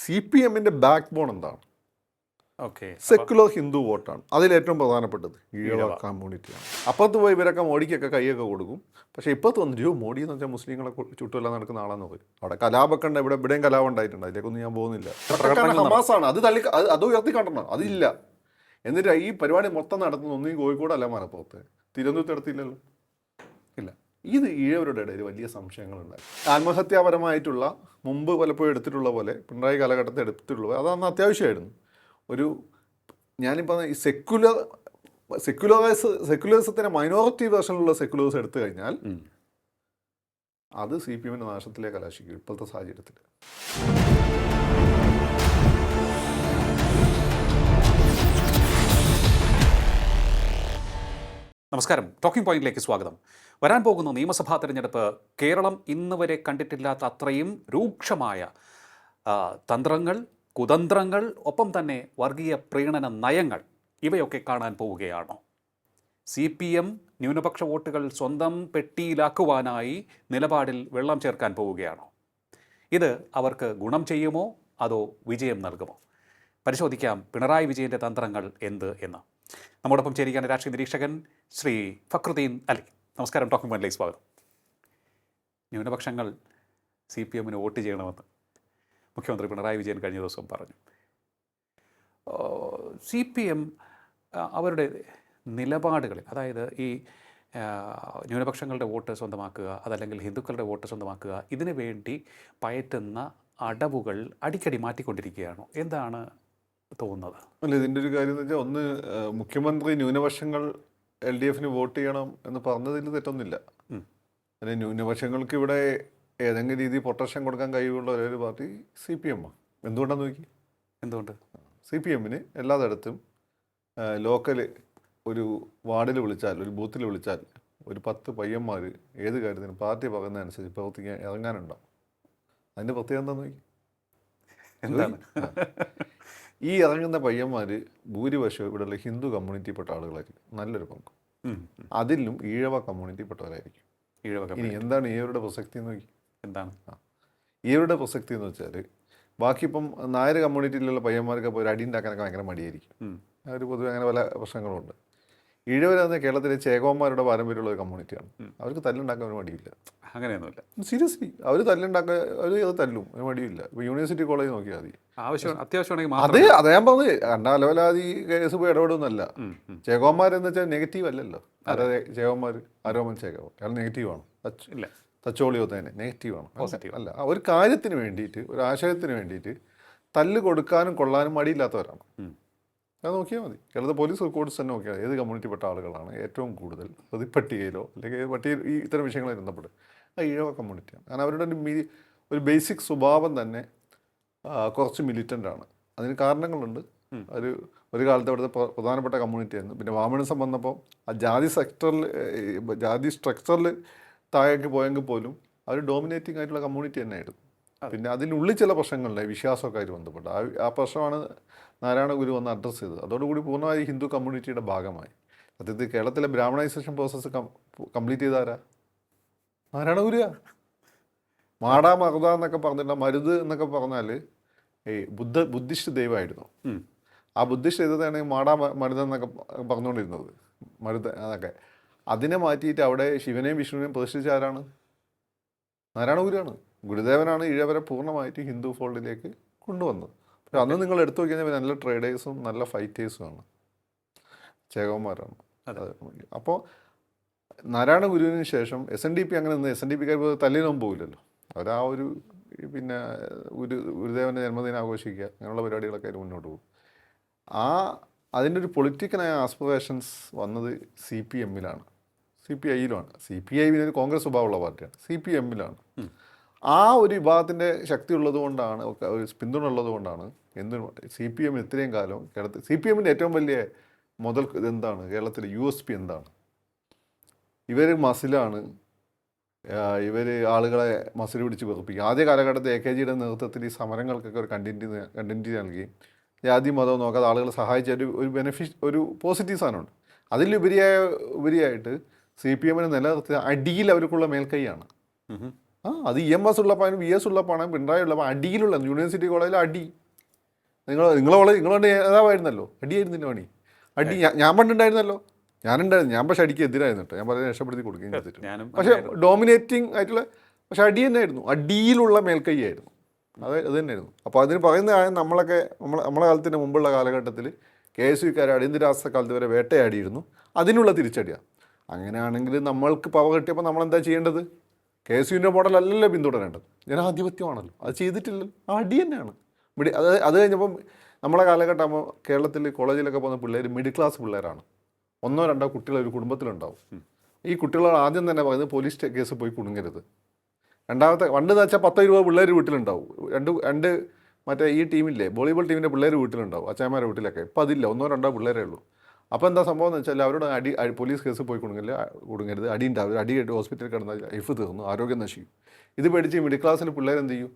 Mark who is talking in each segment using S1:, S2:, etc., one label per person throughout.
S1: CPM-ന്റെ back bone എന്താണ്?
S2: Okay,
S1: secular Hindu വോട്ടാണ്. അതിലേറ്റവും പ്രധാനപ്പെട്ടത് ഈഴവ കമ്മ്യൂണിറ്റിയാണ്. അപ്പുറത്ത് പോയി ഇവരൊക്കെ മോഡിക്കൊക്കെ കൈയൊക്കെ കൊടുക്കും. പക്ഷേ ഇപ്പുറത്ത് വന്നു മോഡി എന്ന് വെച്ചാൽ മുസ്ലിങ്ങളെ ചുറ്റുമെല്ലാം നടക്കുന്ന ആളാന്ന് പറയും. അവിടെ കലാപൊക്കെ ഉണ്ട്, ഇവിടെയും കലാപം ഉണ്ടായിട്ടുണ്ട്. അതിലേക്കൊന്നും ഞാൻ പോകുന്നില്ല. ഹമാസാണ് അത് ഉയർത്തി കണ്ടണം, അതില്ല. എന്നിട്ട് ഈ പരിപാടി മൊത്തം നടത്തുന്ന ഒന്നും കോഴിക്കോടല്ല മലപ്പുറത്ത്, തിരുവനന്തപുരത്ത് നടത്തിയില്ലല്ലോ. ഇല്ല, ഇത് ഈഴവരുടെ ഇടയിൽ വലിയ സംശയങ്ങളുണ്ടായി. ആത്മഹത്യാപരമായിട്ടുള്ള മുമ്പ് പലപ്പോഴും എടുത്തിട്ടുള്ള പോലെ, പിണറായി കാലഘട്ടത്തിൽ എടുത്തിട്ടുള്ള പോലെ അതന്ന് അത്യാവശ്യമായിരുന്നു. ഞാനിപ്പോൾ ഈ സെക്യുലറിസത്തിൻ്റെ മൈനോറിറ്റി വേർഷനിലുള്ള സെക്യുലേഴ്സ് എടുത്തു കഴിഞ്ഞാൽ അത് CPM-ന്റെ നാശത്തിലേക്ക് കലാശിക്കും ഇപ്പോഴത്തെ സാഹചര്യത്തിൽ.
S2: നമസ്കാരം, ടോക്കിംഗ് പോയിന്റിലേക്ക് സ്വാഗതം. വരാൻ പോകുന്ന നിയമസഭാ തെരഞ്ഞെടുപ്പ് കേരളം ഇന്ന് വരെ കണ്ടിട്ടില്ലാത്ത അത്രയും രൂക്ഷമായ തന്ത്രങ്ങൾ, കുതന്ത്രങ്ങൾ, ഒപ്പം തന്നെ വർഗീയ പ്രീണന നയങ്ങൾ ഇവയൊക്കെ കാണാൻ പോവുകയാണോ? CPM ന്യൂനപക്ഷ വോട്ടുകൾ സ്വന്തം പെട്ടിയിലാക്കുവാനായി നിലപാടിൽ വെള്ളം ചേർക്കാൻ പോവുകയാണോ? ഇത് അവർക്ക് ഗുണം ചെയ്യുമോ അതോ വിജയം നൽകുമോ? പരിശോധിക്കാം പിണറായി വിജയൻ്റെ തന്ത്രങ്ങൾ എന്ത് എന്ന്. നമ്മോടൊപ്പം ചേരുകയാണ് രാഷ്ട്രീയ നിരീക്ഷകൻ ശ്രീ ഫക്രുദ്ദീൻ അലി. നമസ്കാരം, ടോക്കിംഗ് പോയിന്റിലേക്ക് സ്വാഗതം. ന്യൂനപക്ഷങ്ങൾ CPM-ന് വോട്ട് ചെയ്യണമെന്ന് മുഖ്യമന്ത്രി പിണറായി വിജയൻ കഴിഞ്ഞ ദിവസം പറഞ്ഞു. CPM അവരുടെ നിലപാടുകളിൽ, അതായത് ഈ ന്യൂനപക്ഷങ്ങളുടെ വോട്ട് സ്വന്തമാക്കുക, അതല്ലെങ്കിൽ ഹിന്ദുക്കളുടെ വോട്ട് സ്വന്തമാക്കുക, ഇതിനു വേണ്ടി പയറ്റുന്ന അടവുകൾ അടിക്കടി മാറ്റിക്കൊണ്ടിരിക്കുകയാണോ? എന്താണ് തോന്നുന്നത്?
S1: അല്ല, ഇതിൻ്റെ ഒരു കാര്യം എന്ന് വെച്ചാൽ, ഒന്ന്, മുഖ്യമന്ത്രി ന്യൂനപക്ഷങ്ങൾ LDF-ന് വോട്ട് ചെയ്യണം എന്ന് പറഞ്ഞതിൽ തെറ്റൊന്നുമില്ല. അതിന് ന്യൂനപക്ഷങ്ങൾക്ക് ഇവിടെ ഏതെങ്കിലും രീതിയിൽ പ്രൊട്ടക്ഷൻ കൊടുക്കാൻ കഴിവുള്ള ഒരു പാർട്ടി CPM-ആണ്. എന്തുകൊണ്ടാണെന്ന് നോക്കി.
S2: എന്തുകൊണ്ട്?
S1: CPM-ന് എല്ലായിടത്തും ലോക്കൽ ഒരു വാർഡിൽ വിളിച്ചാൽ, ഒരു ബൂത്തിൽ വിളിച്ചാൽ ഒരു 10 പയ്യന്മാർ ഏത് കാര്യത്തിനും പാർട്ടി പറയുന്നതനുസരിച്ച് പ്രവർത്തിക്കാൻ ഇറങ്ങാനുണ്ടാവും. അതിൻ്റെ പ്രത്യേകത എന്താണെന്ന് നോക്കി.
S2: എന്താണ്?
S1: ഈ ഇറങ്ങുന്ന പയ്യന്മാർ ഭൂരിപക്ഷം ഇവിടെയുള്ള ഹിന്ദു കമ്മ്യൂണിറ്റിപ്പെട്ട ആളുകളായിരിക്കും, നല്ലൊരു പങ്ക്. അതിലും ഈഴവ കമ്മ്യൂണിറ്റിപ്പെട്ടവരായിരിക്കും. ഇനി എന്താണ് ഈഴവരുടെ പ്രസക്തി എന്ന് നോക്കി.
S2: എന്താണ്
S1: ഈഴവരുടെ പ്രസക്തി എന്ന് വെച്ചാൽ, ബാക്കി ഇപ്പം നായർ കമ്മ്യൂണിറ്റിയിലുള്ള പയ്യന്മാർക്ക് ഇപ്പോൾ ഒരു അടി ഉണ്ടാക്കാനൊക്കെ ഭയങ്കര മടിയായിരിക്കും. അവർ പൊതുവെ അങ്ങനെ പല പ്രശ്നങ്ങളുണ്ട്. ഈഴവരെന്ന് കേരളത്തിലെ ചേകോന്മാരുടെ പാരമ്പര്യമുള്ള ഒരു കമ്മ്യൂണിറ്റിയാണ്. അവർക്ക് തല്ലുണ്ടാക്കാൻ ഒരു മടിയില്ല.
S2: അങ്ങനെയൊന്നുമില്ല.
S1: സീരിയസ്ലി അവർ തല്ലുണ്ടാക്കാൻ, അത് തല്ലും, ഒരു മടിയില്ല. ഇപ്പോൾ യൂണിവേഴ്സിറ്റി കോളേജ് നോക്കിയാൽ മതി.
S2: അത്യാവശ്യമാണെങ്കിൽ
S1: അത് ഞാൻ പറഞ്ഞത് കണ്ടാലവലാതി കേസ് പോയി ഇടപെടുന്നല്ല. ചേകോന്മാരെന്ന് വെച്ചാൽ നെഗറ്റീവ് അല്ലല്ലോ. അതായത് ചേകോന്മാർ ആരോമൻ ചേകോ അയാൾ നെഗറ്റീവാണ്. തച്ചോളിയോ തന്നെ നെഗറ്റീവാണ്, പോസിറ്റീവ് അല്ല. ഒരു കാര്യത്തിന് വേണ്ടിയിട്ട്, ഒരു ആശയത്തിന് വേണ്ടിയിട്ട് തല്ല് കൊടുക്കാനും കൊള്ളാനും മടിയില്ലാത്തവരാണ്. അത് നോക്കിയാൽ മതി. കേരളത്തിൽ പോലീസ് റെക്കോർഡ്സ് തന്നെ നോക്കിയാൽ ഏത് കമ്മ്യൂണിറ്റിപ്പെട്ട ആളുകളാണ് ഏറ്റവും കൂടുതൽ പ്രതിപട്ടികയിലോ അല്ലെങ്കിൽ പട്ടികയിൽ ഈ ഇത്തരം വിഷയങ്ങളിൽ ബന്ധപ്പെട്ട്, അത് ഈഴവ കമ്മ്യൂണിറ്റിയാണ്. കാരണം അവരുടെ ഒരു ബേസിക് സ്വഭാവം തന്നെ കുറച്ച് മിലിറ്റൻ്റാണ്. അതിന് കാരണങ്ങളുണ്ട്. ഒരു കാലത്ത് അവിടുത്തെ പ്രധാനപ്പെട്ട കമ്മ്യൂണിറ്റി ആയിരുന്നു. പിന്നെ വാമണിസം വന്നപ്പോൾ ആ ജാതി സ്ട്രക്ചറിൽ താഴേക്ക് പോയെങ്കിൽ പോലും അവർ ഡോമിനേറ്റിംഗ് ആയിട്ടുള്ള കമ്മ്യൂണിറ്റി തന്നെയായിരുന്നു. പിന്നെ അതിനുള്ളിൽ ചില പ്രശ്നങ്ങളുണ്ടായി, വിശ്വാസമൊക്കെ ആയിട്ട് ബന്ധപ്പെട്ട്. ആ പ്രശ്നമാണ് നാരായണ ഗുരു വന്ന് അഡ്രസ്സ് ചെയ്തത്. അതോടുകൂടി പൂർണ്ണമായി ഹിന്ദു കമ്മ്യൂണിറ്റിയുടെ ഭാഗമായി. സത്യത്തിൽ കേരളത്തിലെ ബ്രാഹ്മണൈസേഷൻ പ്രോസസ്സ് കംപ്ലീറ്റ് ചെയ്താരാ? നാരായണ ഗുരുവാ. മാടാ മറുത എന്നൊക്കെ പറഞ്ഞിട്ട്, മരുത് എന്നൊക്കെ പറഞ്ഞാൽ ഈ ബുദ്ധിസ്റ്റ് ദൈവമായിരുന്നു. ആ ബുദ്ധിസ്റ്റ് ദൈവത്തെയാണ് മാടാ മരുത എന്നൊക്കെ പറഞ്ഞുകൊണ്ടിരുന്നത്, മരുത് എന്നൊക്കെ. അതിനെ മാറ്റിയിട്ട് അവിടെ ശിവനെയും വിഷ്ണുവിനെയും പ്രതിഷ്ഠിച്ച ആരാണ്? നാരായണ ഗുരുവാണ്. ഗുരുദേവനാണ് ഈഴവരെ പൂർണ്ണമായിട്ട് ഹിന്ദു ഫോൾഡിലേക്ക് കൊണ്ടുവന്നത്. പക്ഷെ അന്ന് നിങ്ങൾ എടുത്തു നോക്കിയാൽ നല്ല ട്രേഡേഴ്സും നല്ല ഫൈറ്റേഴ്സുമാണ്, ചേകവന്മാരാണ്. അപ്പോൾ നാരായണ ഗുരുവിന് ശേഷം SNDP അങ്ങനെ നിന്ന്, SNDPക്കാർ തല്ലിനൊന്നും പോകില്ലല്ലോ. അവർ ആ ഒരു പിന്നെ ഗുരുദേവൻ്റെ ജന്മദിനം ആഘോഷിക്കുക, അങ്ങനെയുള്ള പരിപാടികളൊക്കെ ആയിട്ട് മുന്നോട്ട് പോകും. അതിൻ്റെ ഒരു പൊളിറ്റിക്കലായ ആസ്പിറേഷൻസ് വന്നത് CPM-ലാണ്, CPI-യിലുമാണ്. CPI പിന്നെ ഒരു കോൺഗ്രസ് സ്വഭാവമുള്ള പാർട്ടിയാണ്. CPM-ലാണ് ആ ഒരു വിഭാഗത്തിൻ്റെ ശക്തി ഉള്ളത് കൊണ്ടാണ്, ഒരു പിന്തുണ ഉള്ളത് കൊണ്ടാണ് CPM ഇത്രയും കാലം കേരളത്തിൽ. CPM-ൻ്റെ ഏറ്റവും വലിയ മുതൽ എന്താണ്? കേരളത്തിലെ USP എന്താണ്? ഇവർ മസിലാണ്. ഇവർ ആളുകളെ മസിൽ പിടിച്ച് വെറുപ്പിക്കും. ആദ്യ കാലഘട്ടത്തിൽ AKGയുടെ നേതൃത്വത്തിൽ ഈ സമരങ്ങൾക്കൊക്കെ ഒരു കണ്ടിന്യൂറ്റി നൽകി ജാതി മതം നോക്കാതെ ആളുകളെ സഹായിച്ച ഒരു പോസിറ്റീവ് സാധനമുണ്ട്. അതിലുപരിയായിട്ട് CPM-നെ നിലനിർത്തിയ അടിയിൽ അവർക്കുള്ള മേൽക്കൈയാണ്. അത് EMS ഉള്ളപ്പോൾ VS ഉള്ളപ്പോൾ പിണറായി ഉള്ളപ്പോൾ അടിയിലുള്ള യൂണിവേഴ്സിറ്റി കോളേജിൽ അടി നിങ്ങളുടെ നേതാവായിരുന്നല്ലോ, അടിയായിരുന്നില്ല പണി. അടി ഞാൻ പണ്ടുണ്ടായിരുന്നല്ലോ, ഞാനുണ്ടായിരുന്നു. ഞാൻ പക്ഷെ അടിക്ക് എതിരായിരുന്നു കേട്ടോ, ഞാൻ വളരെ രക്ഷപ്പെടുത്തി കൊടുക്കുകയും ചെയ്തിട്ടുണ്ട്. പക്ഷേ ഡോമിനേറ്റിംഗ് ആയിട്ടുള്ള പക്ഷെ അടി തന്നെയായിരുന്നു, അടിയിലുള്ള മേൽക്കൈയായിരുന്നു. അത് തന്നെയായിരുന്നു. അപ്പോൾ അതിന് പറയുന്ന നമ്മളൊക്കെ നമ്മളെ കാലത്തിന് മുമ്പുള്ള കാലഘട്ടത്തിൽ KSUക്കാർ അടിയന്തരാവസ്ഥ കാലത്ത് വരെ വേട്ടയാടിയിരുന്നു, അതിനുള്ള തിരിച്ചടിയാണ്. അങ്ങനെയാണെങ്കിൽ നമ്മൾക്ക് പവർ കിട്ടിയപ്പോൾ നമ്മളെന്താ ചെയ്യേണ്ടത്? KSUവിൻ്റെ മോഡലല്ലല്ലോ പിന്തുടരേണ്ടത്, ജനാധിപത്യമാണല്ലോ. അത് ചെയ്തിട്ടില്ലല്ലോ, ആ അടി തന്നെയാണ്. അത് കഴിഞ്ഞപ്പം നമ്മളെ കാലഘട്ടമാകുമ്പോൾ കേരളത്തിൽ കോളേജിലൊക്കെ പോകുന്ന പിള്ളേർ മിഡിൽ ക്ലാസ് പിള്ളേരാണ്. 1-2 കുട്ടികൾ ഒരു കുടുംബത്തിലുണ്ടാവും. ഈ കുട്ടികളോട് ആദ്യം തന്നെ പറയുന്നത് പോലീസ് കേസ് പോയി കുടുങ്ങരുത്. രണ്ടാമത്തെ പണ്ടെന്ന് വെച്ചാൽ 10-20 പിള്ളേർ വീട്ടിലുണ്ടാവും. രണ്ട് മറ്റേ ഈ ടീമില്ലേ, വോളിബോൾ ടീമിൻ്റെ പിള്ളേർ വീട്ടിലുണ്ടാവും, അച്ഛന്മാരുടെ വീട്ടിലൊക്കെ. ഇപ്പം അതില്ല, 1-2 പിള്ളേരേ ഉള്ളൂ. അപ്പോൾ എന്താ സംഭവം എന്ന് വെച്ചാൽ അവരോട് പോലീസ് കേസ് പോയി കുടുങ്ങരുത്, അടി ഉണ്ടാവും, അടി കേട്ട് ഹോസ്പിറ്റലിൽ കിടന്നാൽ ലൈഫ് തീർന്നു, ആരോഗ്യം നശിക്കും. ഇത് പേടിച്ച് മിഡിൽ ക്ലാസ്സിൽ പിള്ളേർ എന്ത് ചെയ്യും?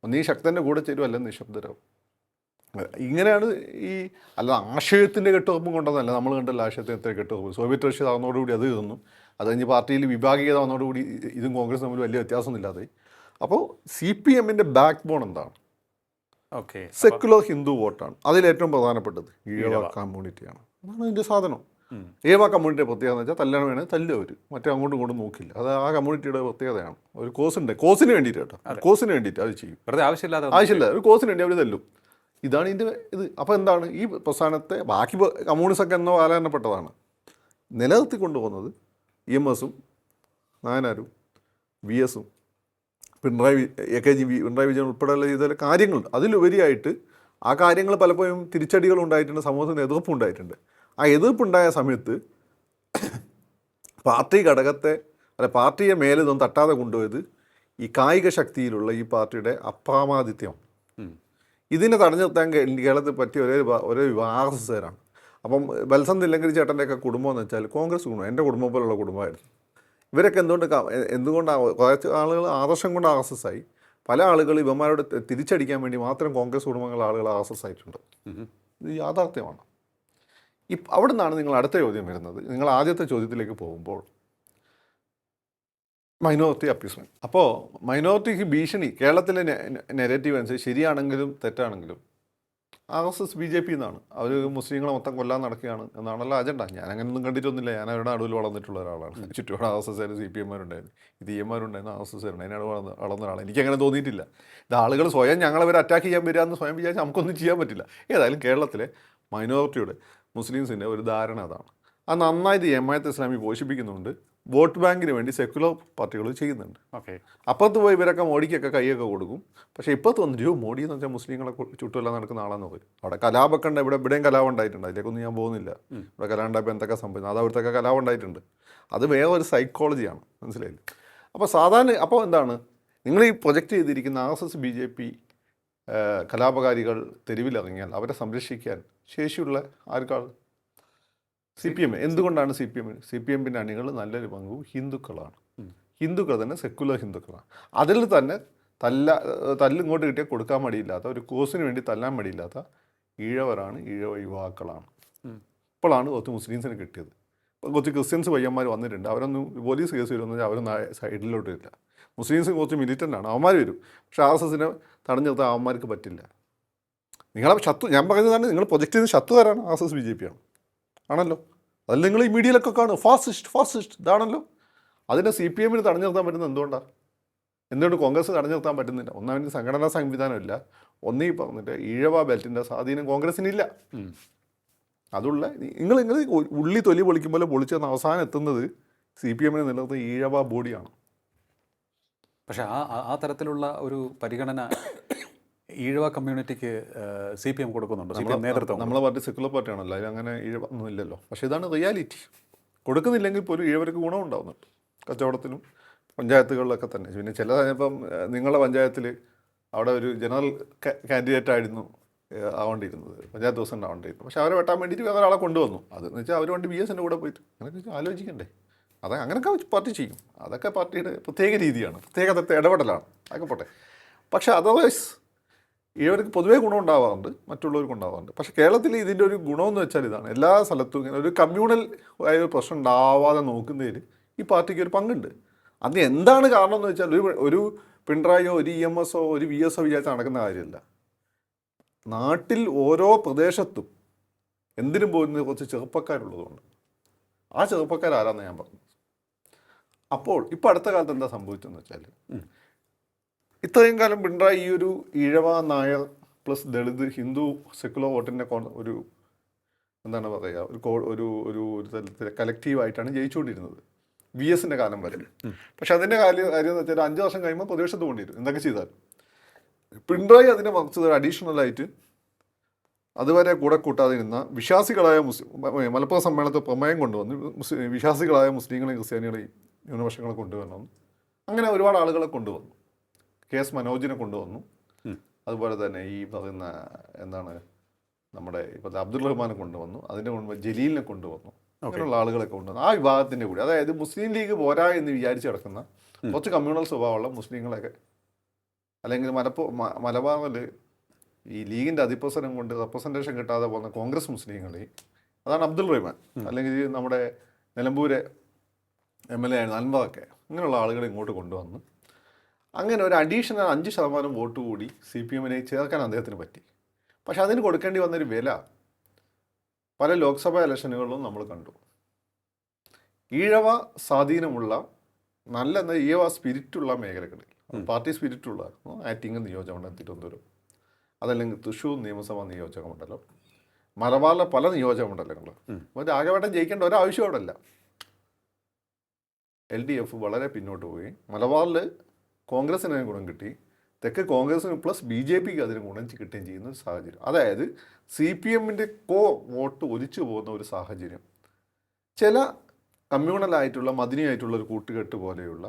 S1: ഒന്നീ ശക്തൻ്റെ കൂടെ ചേരും, അല്ല നിശബ്ദരാവും. ഇങ്ങനെയാണ് അല്ല ആശയത്തിൻ്റെ കെട്ടുറപ്പും കൊണ്ടതല്ല. നമ്മൾ കണ്ടല്ല ആശയത്തിന് എത്ര കെട്ടുറപ്പ്. സോവിയറ്റ് റഷ്യ ആവുന്നതോടുകൂടി അത് തീർന്നു. അത് കഴിഞ്ഞ് പാർട്ടിയിൽ വിഭാഗീയത വന്നതോടുകൂടി ഇതും കോൺഗ്രസ് തമ്മിൽ വലിയ വ്യത്യാസമൊന്നുമില്ലാതെ. അപ്പോൾ CPMൻ്റെ ബാക്ക് ബോൺ എന്താണ്? സെക്കുലർ ഹിന്ദു വോട്ടാണ്. അതിലേറ്റവും പ്രധാനപ്പെട്ടത് ഈഴവ കമ്മ്യൂണിറ്റിയാണ്. അതാണ് അതിൻ്റെ സാധനം. ഈഴവ കമ്മ്യൂണിറ്റിയുടെ പ്രത്യേകത എന്ന് വെച്ചാൽ തല്ലണം വേണേൽ തല്ലവർ, മറ്റേ അങ്ങോട്ടും ഇങ്ങോട്ടും നോക്കില്ല. അത് ആ കമ്മ്യൂണിറ്റിയുടെ പ്രത്യേകതയാണ്. ഒരു കോസിന് വേണ്ടിയിട്ട് കേട്ടോ, കോസിന് വേണ്ടിയിട്ട് അത് ചെയ്യും. ആവശ്യമില്ല, ഒരു കോസിന് വേണ്ടി അവർ തല്ലും. ഇതാണ് ഇതിൻ്റെ ഇത്. അപ്പോൾ എന്താണ് ഈ പ്രസ്ഥാനത്തെ ബാക്കി കമ്മ്യൂണിസ്റ്റൊക്കെ എന്നോ കാലഘട്ടപ്പെട്ടതാണ് നിലനിർത്തിക്കൊണ്ടുപോകുന്നത്? EMSഉം നായനാരും VSഉം പിണറായി വിജയൻ ഉൾപ്പെടെയുള്ള ചെയ്ത കാര്യങ്ങളുണ്ട്. അതിലുപരിയായിട്ട് ആ കാര്യങ്ങൾ പലപ്പോഴും തിരിച്ചടികൾ ഉണ്ടായിട്ടുണ്ട്, സമൂഹത്തിന് എതിർപ്പുണ്ടായിട്ടുണ്ട്. ആ എതിർപ്പുണ്ടായ സമയത്ത് പാർട്ടി ഘടകത്തെ പാർട്ടിയെ മേലെ ഇതൊന്നും തട്ടാതെ കൊണ്ടുപോയത് ഈ കായിക ശക്തിയിലുള്ള ഈ പാർട്ടിയുടെ അപ്രമാദിത്യം. ഇതിനെ തടഞ്ഞു നിർത്താൻ കേരളത്തിൽ പറ്റിയ ഒരേ RSSകാരാണ്. അപ്പം വത്സൻ തില്ലങ്കരി ചേട്ടൻ്റെയൊക്കെ കുടുംബം എന്ന് വെച്ചാൽ കോൺഗ്രസ് കുടുംബം, എൻ്റെ കുടുംബം പോലുള്ള കുടുംബമായിരുന്നു. ഇവരൊക്കെ എന്തുകൊണ്ടാണ് കുറച്ച് ആളുകൾ ആദർശം കൊണ്ട് RSS ആയി, പല ആളുകൾ ഇവന്മാരോട് തിരിച്ചടിക്കാൻ വേണ്ടി മാത്രം കോൺഗ്രസ് കുടുംബങ്ങൾ ആളുകൾ RSS ആയിട്ടുണ്ട്. ഇത് യാഥാർത്ഥ്യമാണ്. അവിടെ നിന്നാണ് നിങ്ങൾ അടുത്ത ചോദ്യം വരുന്നത്. നിങ്ങൾ ആദ്യത്തെ ചോദ്യത്തിലേക്ക് പോകുമ്പോൾ മൈനോറിറ്റി അപ്പീസ്മെൻറ്റ്. അപ്പോൾ മൈനോറിറ്റിക്ക് ഭീഷണി കേരളത്തിലെ നെഗറ്റീവ് അനുസരിച്ച് ശരിയാണെങ്കിലും തെറ്റാണെങ്കിലും RSS BJP എന്നാണ്. അവർ മുസ്ലിങ്ങളെ മൊത്തം കൊല്ലാൻ നടക്കുകയാണ് എന്നാണല്ലോ അജണ്ട. ഞാൻ അങ്ങനെയൊന്നും കണ്ടിട്ടൊന്നുമില്ല. ഞാൻ അവരുടെ നടുവിൽ വളർന്നിട്ടുള്ള ഒരാളാണ്. ചുറ്റുപാട് RSSകാരും CPMമാരുണ്ടായിരുന്നു, EMമാരുണ്ടായിരുന്നു, RSSകാരുണ്ടായിരുന്നു. അതിനോട് വളർന്ന ഒരാളാണ്. എനിക്കങ്ങനെ തോന്നിയിട്ടില്ല. ഇത് ആളുകൾ സ്വയം ഞങ്ങളവരെ അറ്റാക്ക് ചെയ്യാൻ വരികയെന്ന് സ്വയം വിചാരിച്ചാൽ നമുക്കൊന്നും ചെയ്യാൻ പറ്റില്ല. ഏതായാലും കേരളത്തിലെ മൈനോറിറ്റിയുടെ മുസ്ലിംസിൻ്റെ ഒരു ധാരണ അതാണ്. അത് നന്നായിട്ട് ജമാഅത്തെ ഇസ്ലാമി പോഷിപ്പിക്കുന്നുണ്ട്. വോട്ട് ബാങ്കിന് വേണ്ടി സെക്കുലർ പാർട്ടികൾ ചെയ്യുന്നുണ്ട്. അപ്പുറത്ത് പോയി ഇവരൊക്കെ മോഡിക്കൊക്കെ കൈയൊക്കെ കൊടുക്കും. പക്ഷേ ഇപ്പുറത്ത് വന്നിട്ട് മോഡി എന്ന് വെച്ചാൽ മുസ്ലിങ്ങളെ ചുറ്റുമെല്ലാം നടക്കുന്ന ആളെന്ന് പറയും. അവിടെ കലാപൊക്കെ ഉണ്ട്, ഇവിടെയും കലാപം ഉണ്ടായിട്ടുണ്ട്. അതിലേക്കൊന്നും ഞാൻ പോകുന്നില്ല. ഇവിടെ കലാപം ഉണ്ടായപ്പോൾ എന്തൊക്കെ സംഭവിച്ചു, അത് അവിടുത്തെ കലാപം ഉണ്ടായിട്ടുണ്ട്. അത് വേറെ ഒരു സൈക്കോളജിയാണ്, മനസ്സിലായില്ല? അപ്പോൾ സാധാരണ അപ്പോൾ എന്താണ് നിങ്ങൾ ഈ പ്രൊജക്റ്റ് ചെയ്തിരിക്കുന്ന RSS BJP കലാപകാരികൾ തെരുവിലിറങ്ങിയാൽ അവരെ സംരക്ഷിക്കാൻ ശേഷിയുള്ള ആർക്കാണ്? CPM. എന്തുകൊണ്ടാണ് CPM അണികൾ നല്ലൊരു പങ്കും ഹിന്ദുക്കളാണ്. ഹിന്ദുക്കൾ തന്നെ സെക്കുലർ ഹിന്ദുക്കളാണ്. അതിൽ തന്നെ തല്ലിങ്ങോട്ട് കിട്ടിയാൽ കൊടുക്കാൻ മടിയില്ലാത്ത, ഒരു കോസിന് വേണ്ടി തല്ലാൻ മടിയില്ലാത്ത ഈഴവരാണ്, ഈഴവ യുവാക്കളാണ്. ഇപ്പോഴാണ് കുറച്ച് മുസ്ലിംസിന് കിട്ടിയത്. ഇപ്പോൾ കുറച്ച് ക്രിസ്ത്യൻസ് പയ്യന്മാർ വന്നിട്ടുണ്ട്. അവരൊന്നും പോലീസ് കേസ് വരുമെന്ന് അവരൊന്നും സൈഡിലോട്ട് വരില്ല. മുസ്ലിംസ് കുറച്ച് മിലിറ്റൻ്റാണ്, അവന്മാർ വരും. പക്ഷേ RSSനെ തടഞ്ഞു നിർത്താൻ അവന്മാർക്ക് പറ്റില്ല. നിങ്ങളെ ഞാൻ പറയുന്നതാണ്, നിങ്ങൾ പ്രൊജക്റ്റ് ചെയ്യുന്ന ശത്രുകാരാണ് RSS BJP ആണ്, ആണല്ലോ. അതിൽ നിങ്ങൾ ഈ മീഡിയയിലൊക്കെ കാണും ഫാസിസ്റ്റ് ഇതാണല്ലോ. അതിനെ CPMന് തടഞ്ഞു നിർത്താൻ പറ്റുന്നത് എന്തുകൊണ്ടാണ്? എന്തുകൊണ്ട് കോൺഗ്രസ് തടഞ്ഞു നിർത്താൻ പറ്റുന്നില്ല? ഒന്നാമത് സംഘടനാ സംവിധാനമില്ല. ഒന്നീ പറഞ്ഞിട്ട് ഈഴവ ബെൽറ്റിൻ്റെ സ്വാധീനം കോൺഗ്രസിനില്ല. അതുള്ള നിങ്ങൾ ഉള്ളി തൊലി പൊളിക്കുമ്പോൾ പൊളിച്ചെന്ന് അവസാനം എത്തുന്നത് CPMനെ നിലനിർത്തുന്ന ഈഴവ ബോഡിയാണ്.
S2: പക്ഷേ ആ തരത്തിലുള്ള ഒരു പരിഗണന ഈഴവ കമ്മ്യൂണിറ്റിക്ക് CPM കൊടുക്കുന്നുണ്ട്. നേതൃത്വം നമ്മളെ പാർട്ടി സെക്കുലർ പാർട്ടിയാണല്ലോ, അതിൽ അങ്ങനെ ഈഴവ ഒന്നും ഇല്ലല്ലോ. പക്ഷേ ഇതാണ് റിയാലിറ്റി. കൊടുക്കുന്നില്ലെങ്കിൽ പോലും ഈഴവർക്ക് ഗുണം ഉണ്ടാകുന്നുണ്ട് കച്ചവടത്തിനും പഞ്ചായത്തുകളിലൊക്കെ തന്നെ. പിന്നെ ചില ഇപ്പം നിങ്ങളുടെ പഞ്ചായത്തിൽ അവിടെ ഒരു ജനറൽ കാൻഡിഡേറ്റ് ആയിരുന്നു ആവേണ്ടിയിരുന്നത്, പഞ്ചായത്ത് പ്രസിഡന്റ് ആവേണ്ടിയിരുന്നു. പക്ഷേ അവരെ വെട്ടാൻ വേണ്ടിയിട്ട് വേറൊരാളെ കൊണ്ടുവന്നു. അതെന്ന് വെച്ചാൽ അവർ വേണ്ടി BSൻ്റെ കൂടെ പോയിട്ട് അങ്ങനെയൊക്കെ ആലോചിക്കണ്ടേ? അങ്ങനെയൊക്കെ പാർട്ടി ചെയ്യും. അതൊക്കെ പാർട്ടിയുടെ പ്രത്യേക രീതിയാണ്, പ്രത്യേക ഇടപെടലാണ്. അതൊക്കെ പോട്ടെ. പക്ഷേ അതർവൈസ് ഈവർക്ക് പൊതുവേ ഗുണം ഉണ്ടാവാറുണ്ട്, മറ്റുള്ളവർക്ക് ഉണ്ടാവാറുണ്ട്. പക്ഷേ കേരളത്തിൽ ഇതിൻ്റെ ഒരു ഗുണമെന്ന് വെച്ചാൽ ഇതാണ്, എല്ലാ സ്ഥലത്തും ഇങ്ങനെ ഒരു കമ്മ്യൂണൽ ആയ ഒരു പ്രശ്നം ഉണ്ടാവാതെ നോക്കുന്നതിൽ ഈ പാർട്ടിക്ക് ഒരു പങ്കുണ്ട്.
S1: അത് എന്താണ് കാരണം എന്ന് വെച്ചാൽ ഒരു പിണറായിയോ ഒരു EMS ഒരു VS വിചാരിച്ച് നടക്കുന്ന കാര്യമല്ല. നാട്ടിൽ ഓരോ പ്രദേശത്തും എന്തിനും പോകുന്ന കുറച്ച് ചെറുപ്പക്കാരുള്ളതുകൊണ്ട് ആ ചെറുപ്പക്കാരാരാന്ന് ഞാൻ പറഞ്ഞത്. അപ്പോൾ ഇപ്പോൾ അടുത്ത കാലത്ത് എന്താ സംഭവിച്ചതെന്ന് വെച്ചാൽ ഇത്രയും കാലം പിണറായി ഈ ഒരു ഈഴവ നായർ പ്ലസ് ദളിത് ഹിന്ദു സെക്കുലർ വോട്ടിൻ്റെ ഒരു എന്താണ് പറയുക ഒരു തരത്തിൽ കലക്റ്റീവായിട്ടാണ് ജയിച്ചുകൊണ്ടിരുന്നത് VSൻ്റെ കാലം വരെ. പക്ഷെ അതിൻ്റെ കാര്യം എന്ന് വെച്ചാൽ 5 വർഷം കഴിയുമ്പോൾ പ്രദേശത്ത് കൊണ്ടിരുന്നു എന്തൊക്കെ ചെയ്താൽ. പിണറായി അതിനെ മറിച്ചത് അഡീഷണലായിട്ട് അതുവരെ കൂടെ കൂട്ടാതിരുന്ന വിശ്വാസികളായ മലപ്പുറം സമ്മേളനത്തിൽ പ്രമേയം കൊണ്ടുവന്ന് വിശ്വാസികളായ മുസ്ലിങ്ങളെയും ക്രിസ്ത്യാനികളെയും ന്യൂനപക്ഷങ്ങളെ കൊണ്ടുവരണം. അങ്ങനെ ഒരുപാട് ആളുകളെ കൊണ്ടുവന്നു. KS മനോജിനെ കൊണ്ടുവന്നു. അതുപോലെ തന്നെ ഈ പറയുന്ന എന്താണ് നമ്മുടെ ഇപ്പോഴത്തെ അബ്ദുൾ റഹ്മാനെ കൊണ്ടുവന്നു. അതിൻ്റെ മുൻപ് ജലീലിനെ കൊണ്ടുവന്നു. അങ്ങനെയുള്ള ആളുകളൊക്കെ കൊണ്ടുവന്നു. ആ വിഭാഗത്തിൻ്റെ കൂടി, അതായത് മുസ്ലിം ലീഗ് പോരാ എന്ന് വിചാരിച്ച് കിടക്കുന്ന കുറച്ച് കമ്മ്യൂണൽ സ്വഭാവമുള്ള മുസ്ലിങ്ങളെയൊക്കെ, അല്ലെങ്കിൽ മലബാറിൽ ഈ ലീഗിൻ്റെ അതിപ്രസരം കൊണ്ട് റെപ്രസെൻറ്റേഷൻ കിട്ടാതെ പോകുന്ന കോൺഗ്രസ് മുസ്ലിങ്ങളെ, അതാണ് അബ്ദുൾ റഹ്മാൻ, അല്ലെങ്കിൽ നമ്മുടെ നിലമ്പൂരെ MLA ആയിരുന്ന അൻവറൊക്കെ, ഇങ്ങനെയുള്ള ആളുകളെ ഇങ്ങോട്ട് കൊണ്ടുവന്ന് അങ്ങനെ ഒരു അഡീഷണൽ 5% വോട്ട് കൂടി CPM-നെ ചേർക്കാൻ അദ്ദേഹത്തിന് പറ്റി. പക്ഷെ അതിന് കൊടുക്കേണ്ടി വന്നൊരു വില പല ലോക്സഭാ ഇലക്ഷനുകളിലും നമ്മൾ കണ്ടു. ഈഴവ സ്വാധീനമുള്ള നല്ല ഈഴവ സ്പിരിറ്റുള്ള മേഖലകളിൽ, പാർട്ടി സ്പിരിറ്റുള്ള ആറ്റിങ്ങൽ നിയോജകമണ്ഡലം, തിരുവനന്തപുരം, അതല്ലെങ്കിൽ തൃശ്ശൂർ നിയമസഭാ നിയോജകമണ്ഡലം, മലബാറിലെ പല നിയോജകമണ്ഡലങ്ങൾ, അപ്പോൾ ആകെവട്ടം ജയിക്കേണ്ട ഒരാവശ്യം അവിടെ അല്ല. LDF വളരെ പിന്നോട്ട് പോയി. മലബാറിൽ കോൺഗ്രസിന് അതിന് ഗുണം കിട്ടി, തെക്ക് കോൺഗ്രസിന് പ്ലസ് BJPക്ക് അതിന് ഗുണം കിട്ടുകയും ചെയ്യുന്ന ഒരു സാഹചര്യം. അതായത് CPM-ൻ്റെ വോട്ട് ഒലിച്ചു പോകുന്ന ഒരു സാഹചര്യം ചില കമ്മ്യൂണലായിട്ടുള്ള മദനിയായിട്ടുള്ള ഒരു കൂട്ടുകെട്ട് പോലെയുള്ള,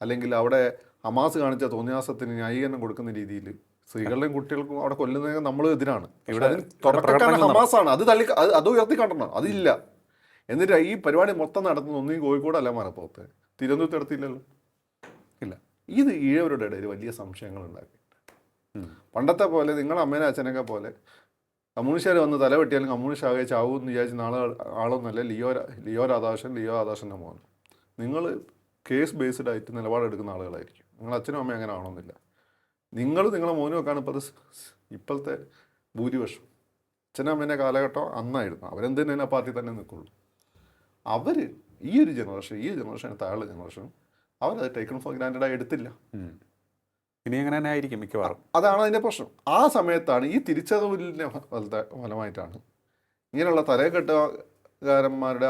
S1: അല്ലെങ്കിൽ അവിടെ ഹമാസ് കാണിച്ച തോന്നിയാസത്തിന് ന്യായീകരണം കൊടുക്കുന്ന രീതിയിൽ സ്ത്രീകളുടെയും കുട്ടികൾക്കും അവിടെ കൊല്ലുന്നതിന് നമ്മൾ എതിരാണ്. ഇവിടെ തുടക്കക്കാരൻ ഹമാസാണ്. അത് ഉയർത്തി കണ്ടണം. അതില്ല. എന്നിട്ട് ഈ പരിപാടി മൊത്തം നടത്തുന്ന ഒന്നും കോഴിക്കോടല്ല മലപ്പുറത്ത്, തിരുവനന്തപുരത്ത് നടത്തിയില്ലല്ലോ. ഇല്ല. ഇത് ഈഴവരുടെ ഇടയിൽ വലിയ സംശയങ്ങൾ ഉണ്ടാക്കിയിട്ടുണ്ട്. പണ്ടത്തെ പോലെ നിങ്ങളുടെ അമ്മേനെ അച്ഛനൊക്കെ പോലെ കമ്മ്യൂണിസ്റ്റുകാർ വന്ന് തല വെട്ടിയാലും കമ്മ്യൂണിസ്റ്റ് ആകെ ചാവും എന്ന് വിചാരിച്ച് നാളെ ആളൊന്നുമല്ല ലിയോ രാധാകൃഷ്ണൻ മോഹൻ. നിങ്ങൾ കേസ് ബേസ്ഡ് ആയിട്ട് നിലപാടെടുക്കുന്ന ആളുകളായിരിക്കും. നിങ്ങളുടെ അച്ഛനും അമ്മയും അങ്ങനെ ആവണമെന്നില്ല. നിങ്ങളുടെ മോനും ഒക്കെയാണ് ഇപ്പോഴത്തെ ഭൂരിപക്ഷം. അച്ഛനും അമ്മേൻ്റെ കാലഘട്ടം അന്നായിരുന്നു. അവരെന്തിനാ പാർട്ടി തന്നെ നിൽക്കുള്ളൂ. അവർ ഈ ഒരു ജനറേഷൻ താഴെ ജനറേഷൻ അവരത് ടേക്കൺ ഫോർ ഗ്രാൻഡഡായി എടുത്തില്ല.
S2: ഇനി അങ്ങനെ തന്നെ ആയിരിക്കും മിക്കവാറും.
S1: അതാണ് അതിൻ്റെ പ്രശ്നം. ആ സമയത്താണ് ഈ തിരിച്ചറിവിൻ്റെ ഫലമായിട്ടാണ് ഇങ്ങനെയുള്ള തലക്കെട്ടുകാരന്മാരുടെ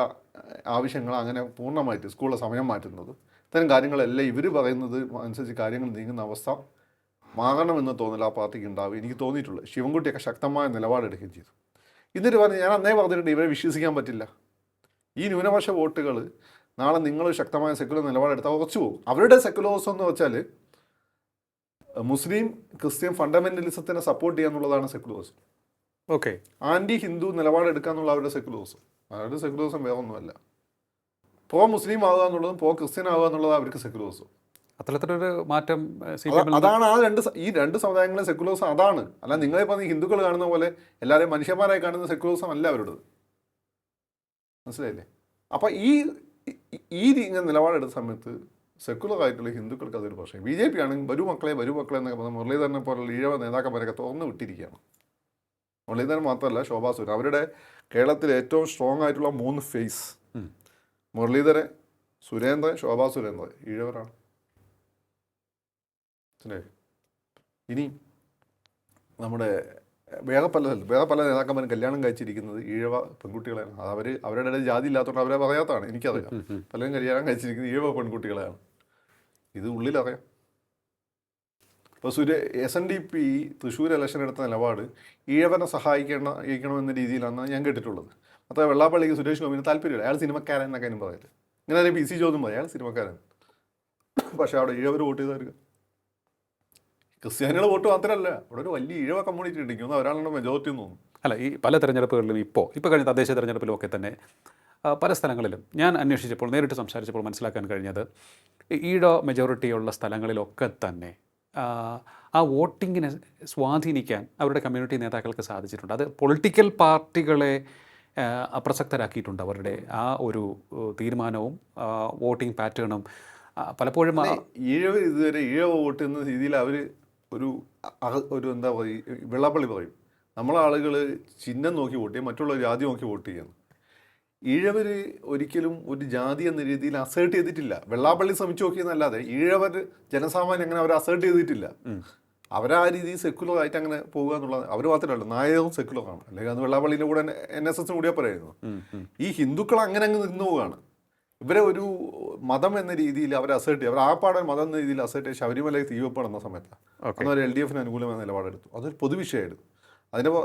S1: ആവശ്യങ്ങൾ അങ്ങനെ പൂർണ്ണമായിട്ട് സ്കൂളിലെ സമയം മാറ്റുന്നത്, ഇത്തരം കാര്യങ്ങളെല്ലാം ഇവർ പറയുന്നത് അനുസരിച്ച് കാര്യങ്ങൾ നീങ്ങുന്ന അവസ്ഥ മാറണമെന്ന് തോന്നില്ല ആ പാർട്ടിക്ക് ഉണ്ടാവും. എനിക്ക് തോന്നിയിട്ടുള്ളത് ശിവൻകുട്ടിയൊക്കെ ശക്തമായ നിലപാടെടുക്കുകയും ചെയ്തു. എന്നിട്ട് പറഞ്ഞ് ഞാൻ അന്നേ പറഞ്ഞിട്ടുണ്ട് ഇവരെ വിശ്വസിക്കാൻ പറ്റില്ല. ഈ ന്യൂനപക്ഷ വോട്ടുകൾ നാളെ നിങ്ങൾ ശക്തമായ സെക്കുലർ നിലപാടെടുത്താൽ ഉറച്ചു പോകും. അവരുടെ സെക്കുലറിസം എന്ന് വെച്ചാൽ മുസ്ലിം ക്രിസ്ത്യൻ ഫണ്ടമെൻ്റലിസത്തിനെ സപ്പോർട്ട് ചെയ്യുക എന്നുള്ളതാണ് സെക്കുലറിസം.
S2: ഓക്കെ.
S1: ആൻറ്റി ഹിന്ദു നിലപാടെടുക്കുക എന്നുള്ള അവരുടെ സെക്കുലറിസം. അവരുടെ സെക്കുലറിസം വേറെ ഒന്നുമല്ല. മുസ്ലിം ആവുക എന്നുള്ളതും ക്രിസ്ത്യൻ ആവുക എന്നുള്ളതാണ് അവർക്ക് സെക്കുലറിസം.
S2: അത്തരത്തിലൊരു മാറ്റം
S1: അതാണ് ഈ രണ്ട് സമുദായങ്ങളെ സെക്കുലറിസം അതാണ്. അല്ല നിങ്ങളെ പറഞ്ഞ ഹിന്ദുക്കൾ കാണുന്ന പോലെ എല്ലാവരെയും മനുഷ്യന്മാരായി കാണുന്ന സെക്കുലറിസം അല്ല അവരുടേത്. മനസ്സിലായില്ലേ? അപ്പം ഈ നിലപാടെടുത്ത സമയത്ത് സെക്കുലർ ആയിട്ടുള്ള ഹിന്ദുക്കൾക്ക് അതൊരു പ്രശ്നം. BJP ആണെങ്കിൽ വരൂ മക്കളെ എന്നൊക്കെ പറഞ്ഞാൽ മുരളീധരനെ പോലുള്ള ഈഴവ നേതാക്കന്മാരൊക്കെ തുറന്നു വിട്ടിരിക്കുകയാണ്. മുരളീധരൻ മാത്രമല്ല, ശോഭാ സുരേന്ദ്രൻ. അവരുടെ കേരളത്തിലെ ഏറ്റവും സ്ട്രോങ് ആയിട്ടുള്ള 3 ഫേസ് മുരളീധരൻ, സുരേന്ദ്രൻ, ശോഭാ സുരേന്ദ്രൻ ഈഴവരാണ്. ഇനി നമ്മുടെ വേറെ പല നേതാക്കന്മാരും കല്യാണം കഴിച്ചിരിക്കുന്നത് ഈഴവ പെൺകുട്ടികളെയാണ്. അവരുടെ ഇടയിൽ ജാതി ഇല്ലാത്തതുകൊണ്ട് അവരെ പറയാത്തതാണ്. എനിക്കറിയാം. പലരും കല്യാണം കഴിച്ചിരിക്കുന്നത് ഈഴവ പെൺകുട്ടികളെയാണ്. ഇത് ഉള്ളിലറിയാം. ഇപ്പോൾ SNDP തൃശ്ശൂർ ഇലക്ഷൻ എടുത്ത നിലപാട് ഈഴവനെ സഹായിക്കണമെന്ന രീതിയിലാണ് ഞാൻ കേട്ടിട്ടുള്ളത്. അത്ര വെള്ളാപ്പള്ളിക്ക് സുരേഷ് ഗോപിന് താല്പര്യമില്ല. അയാൾ സിനിമക്കാരൻ എന്നൊക്കെ അതിനും പറയില്ല. ഇങ്ങനെ PC ചോദ്യം പറയും അയാൾ സിനിമക്കാരൻ. പക്ഷേ അവിടെ ഈഴവർ വോട്ട് ചെയ്തായിരിക്കും. ക്രിസ്ത്യാനികൾ വോട്ട് മാത്രമല്ല, അവിടെ ഒരു വലിയ ഈഴവ കമ്മ്യൂണിറ്റി ഉണ്ടെങ്കിൽ ഒരാളുടെ മെജോറിറ്റി എന്ന് തോന്നുന്നു.
S2: അല്ല, ഈ പല തെരഞ്ഞെടുപ്പുകളിലും ഇപ്പോൾ കഴിഞ്ഞ തദ്ദേശ തെരഞ്ഞെടുപ്പിലും ഒക്കെ തന്നെ പല സ്ഥലങ്ങളിലും ഞാൻ അന്വേഷിച്ചപ്പോൾ, നേരിട്ട് സംസാരിച്ചപ്പോൾ മനസ്സിലാക്കാൻ കഴിഞ്ഞത് ഈഴവ മെജോറിറ്റിയുള്ള സ്ഥലങ്ങളിലൊക്കെ തന്നെ ആ വോട്ടിങ്ങിനെ സ്വാധീനിക്കാൻ അവരുടെ കമ്മ്യൂണിറ്റി നേതാക്കൾക്ക് സാധിച്ചിട്ടുണ്ട്. അത് പൊളിറ്റിക്കൽ പാർട്ടികളെ അപ്രസക്തരാക്കിയിട്ടുണ്ട്. അവരുടെ ആ ഒരു തീരുമാനവും വോട്ടിംഗ് പാറ്റേണും പലപ്പോഴും
S1: ഈഴവർ ഇതുവരെ ഈഴവ വോട്ട് എന്ന രീതിയിൽ അവർ ഒരു എന്താ പറയുക, വെള്ളാപ്പള്ളി പറയും നമ്മളെ ആളുകൾ ചിഹ്നം നോക്കി വോട്ട് ചെയ്യും, മറ്റുള്ള ജാതി നോക്കി വോട്ട് ചെയ്യുന്നു. ഈഴവർ ഒരിക്കലും ഒരു ജാതി എന്ന രീതിയിൽ അസേർട്ട് ചെയ്തിട്ടില്ല. വെള്ളാപ്പള്ളി ശ്രമിച്ചു നോക്കിയെന്നല്ലാതെ ഈഴവർ ജനസാമാന്യം അങ്ങനെ അവർ അസേർട്ട് ചെയ്തിട്ടില്ല. അവരാ രീതിയിൽ സെക്കുലർ ആയിട്ട് അങ്ങനെ പോകുക എന്നുള്ളത്. അവർ മാത്രമല്ല, നായരും സെക്കുലറാണ്. അല്ലെങ്കിൽ അത് വെള്ളാപ്പള്ളിൻ്റെ കൂടെ NSS കൂടിയാ പറയായിരുന്നു. ഈ ഹിന്ദുക്കൾ അങ്ങനെ അങ്ങ് നിന്നു പോവുകയാണ്. ഇവരെ ഒരു മതം എന്ന രീതിയിൽ അവർ അസേർട്ട് ചെയ്യും. അവർ ആ പാടാൻ മതം എന്ന രീതിയിൽ അസേർട്ട് ചെയ്ത് ശബരിമലയിൽ തീവെപ്പെടുന്ന സമയത്താണ് അന്ന് അവർ LDF അനുകൂലമായ നിലപാടെടുത്തു. അതൊരു പൊതുവിഷയമായിരുന്നു.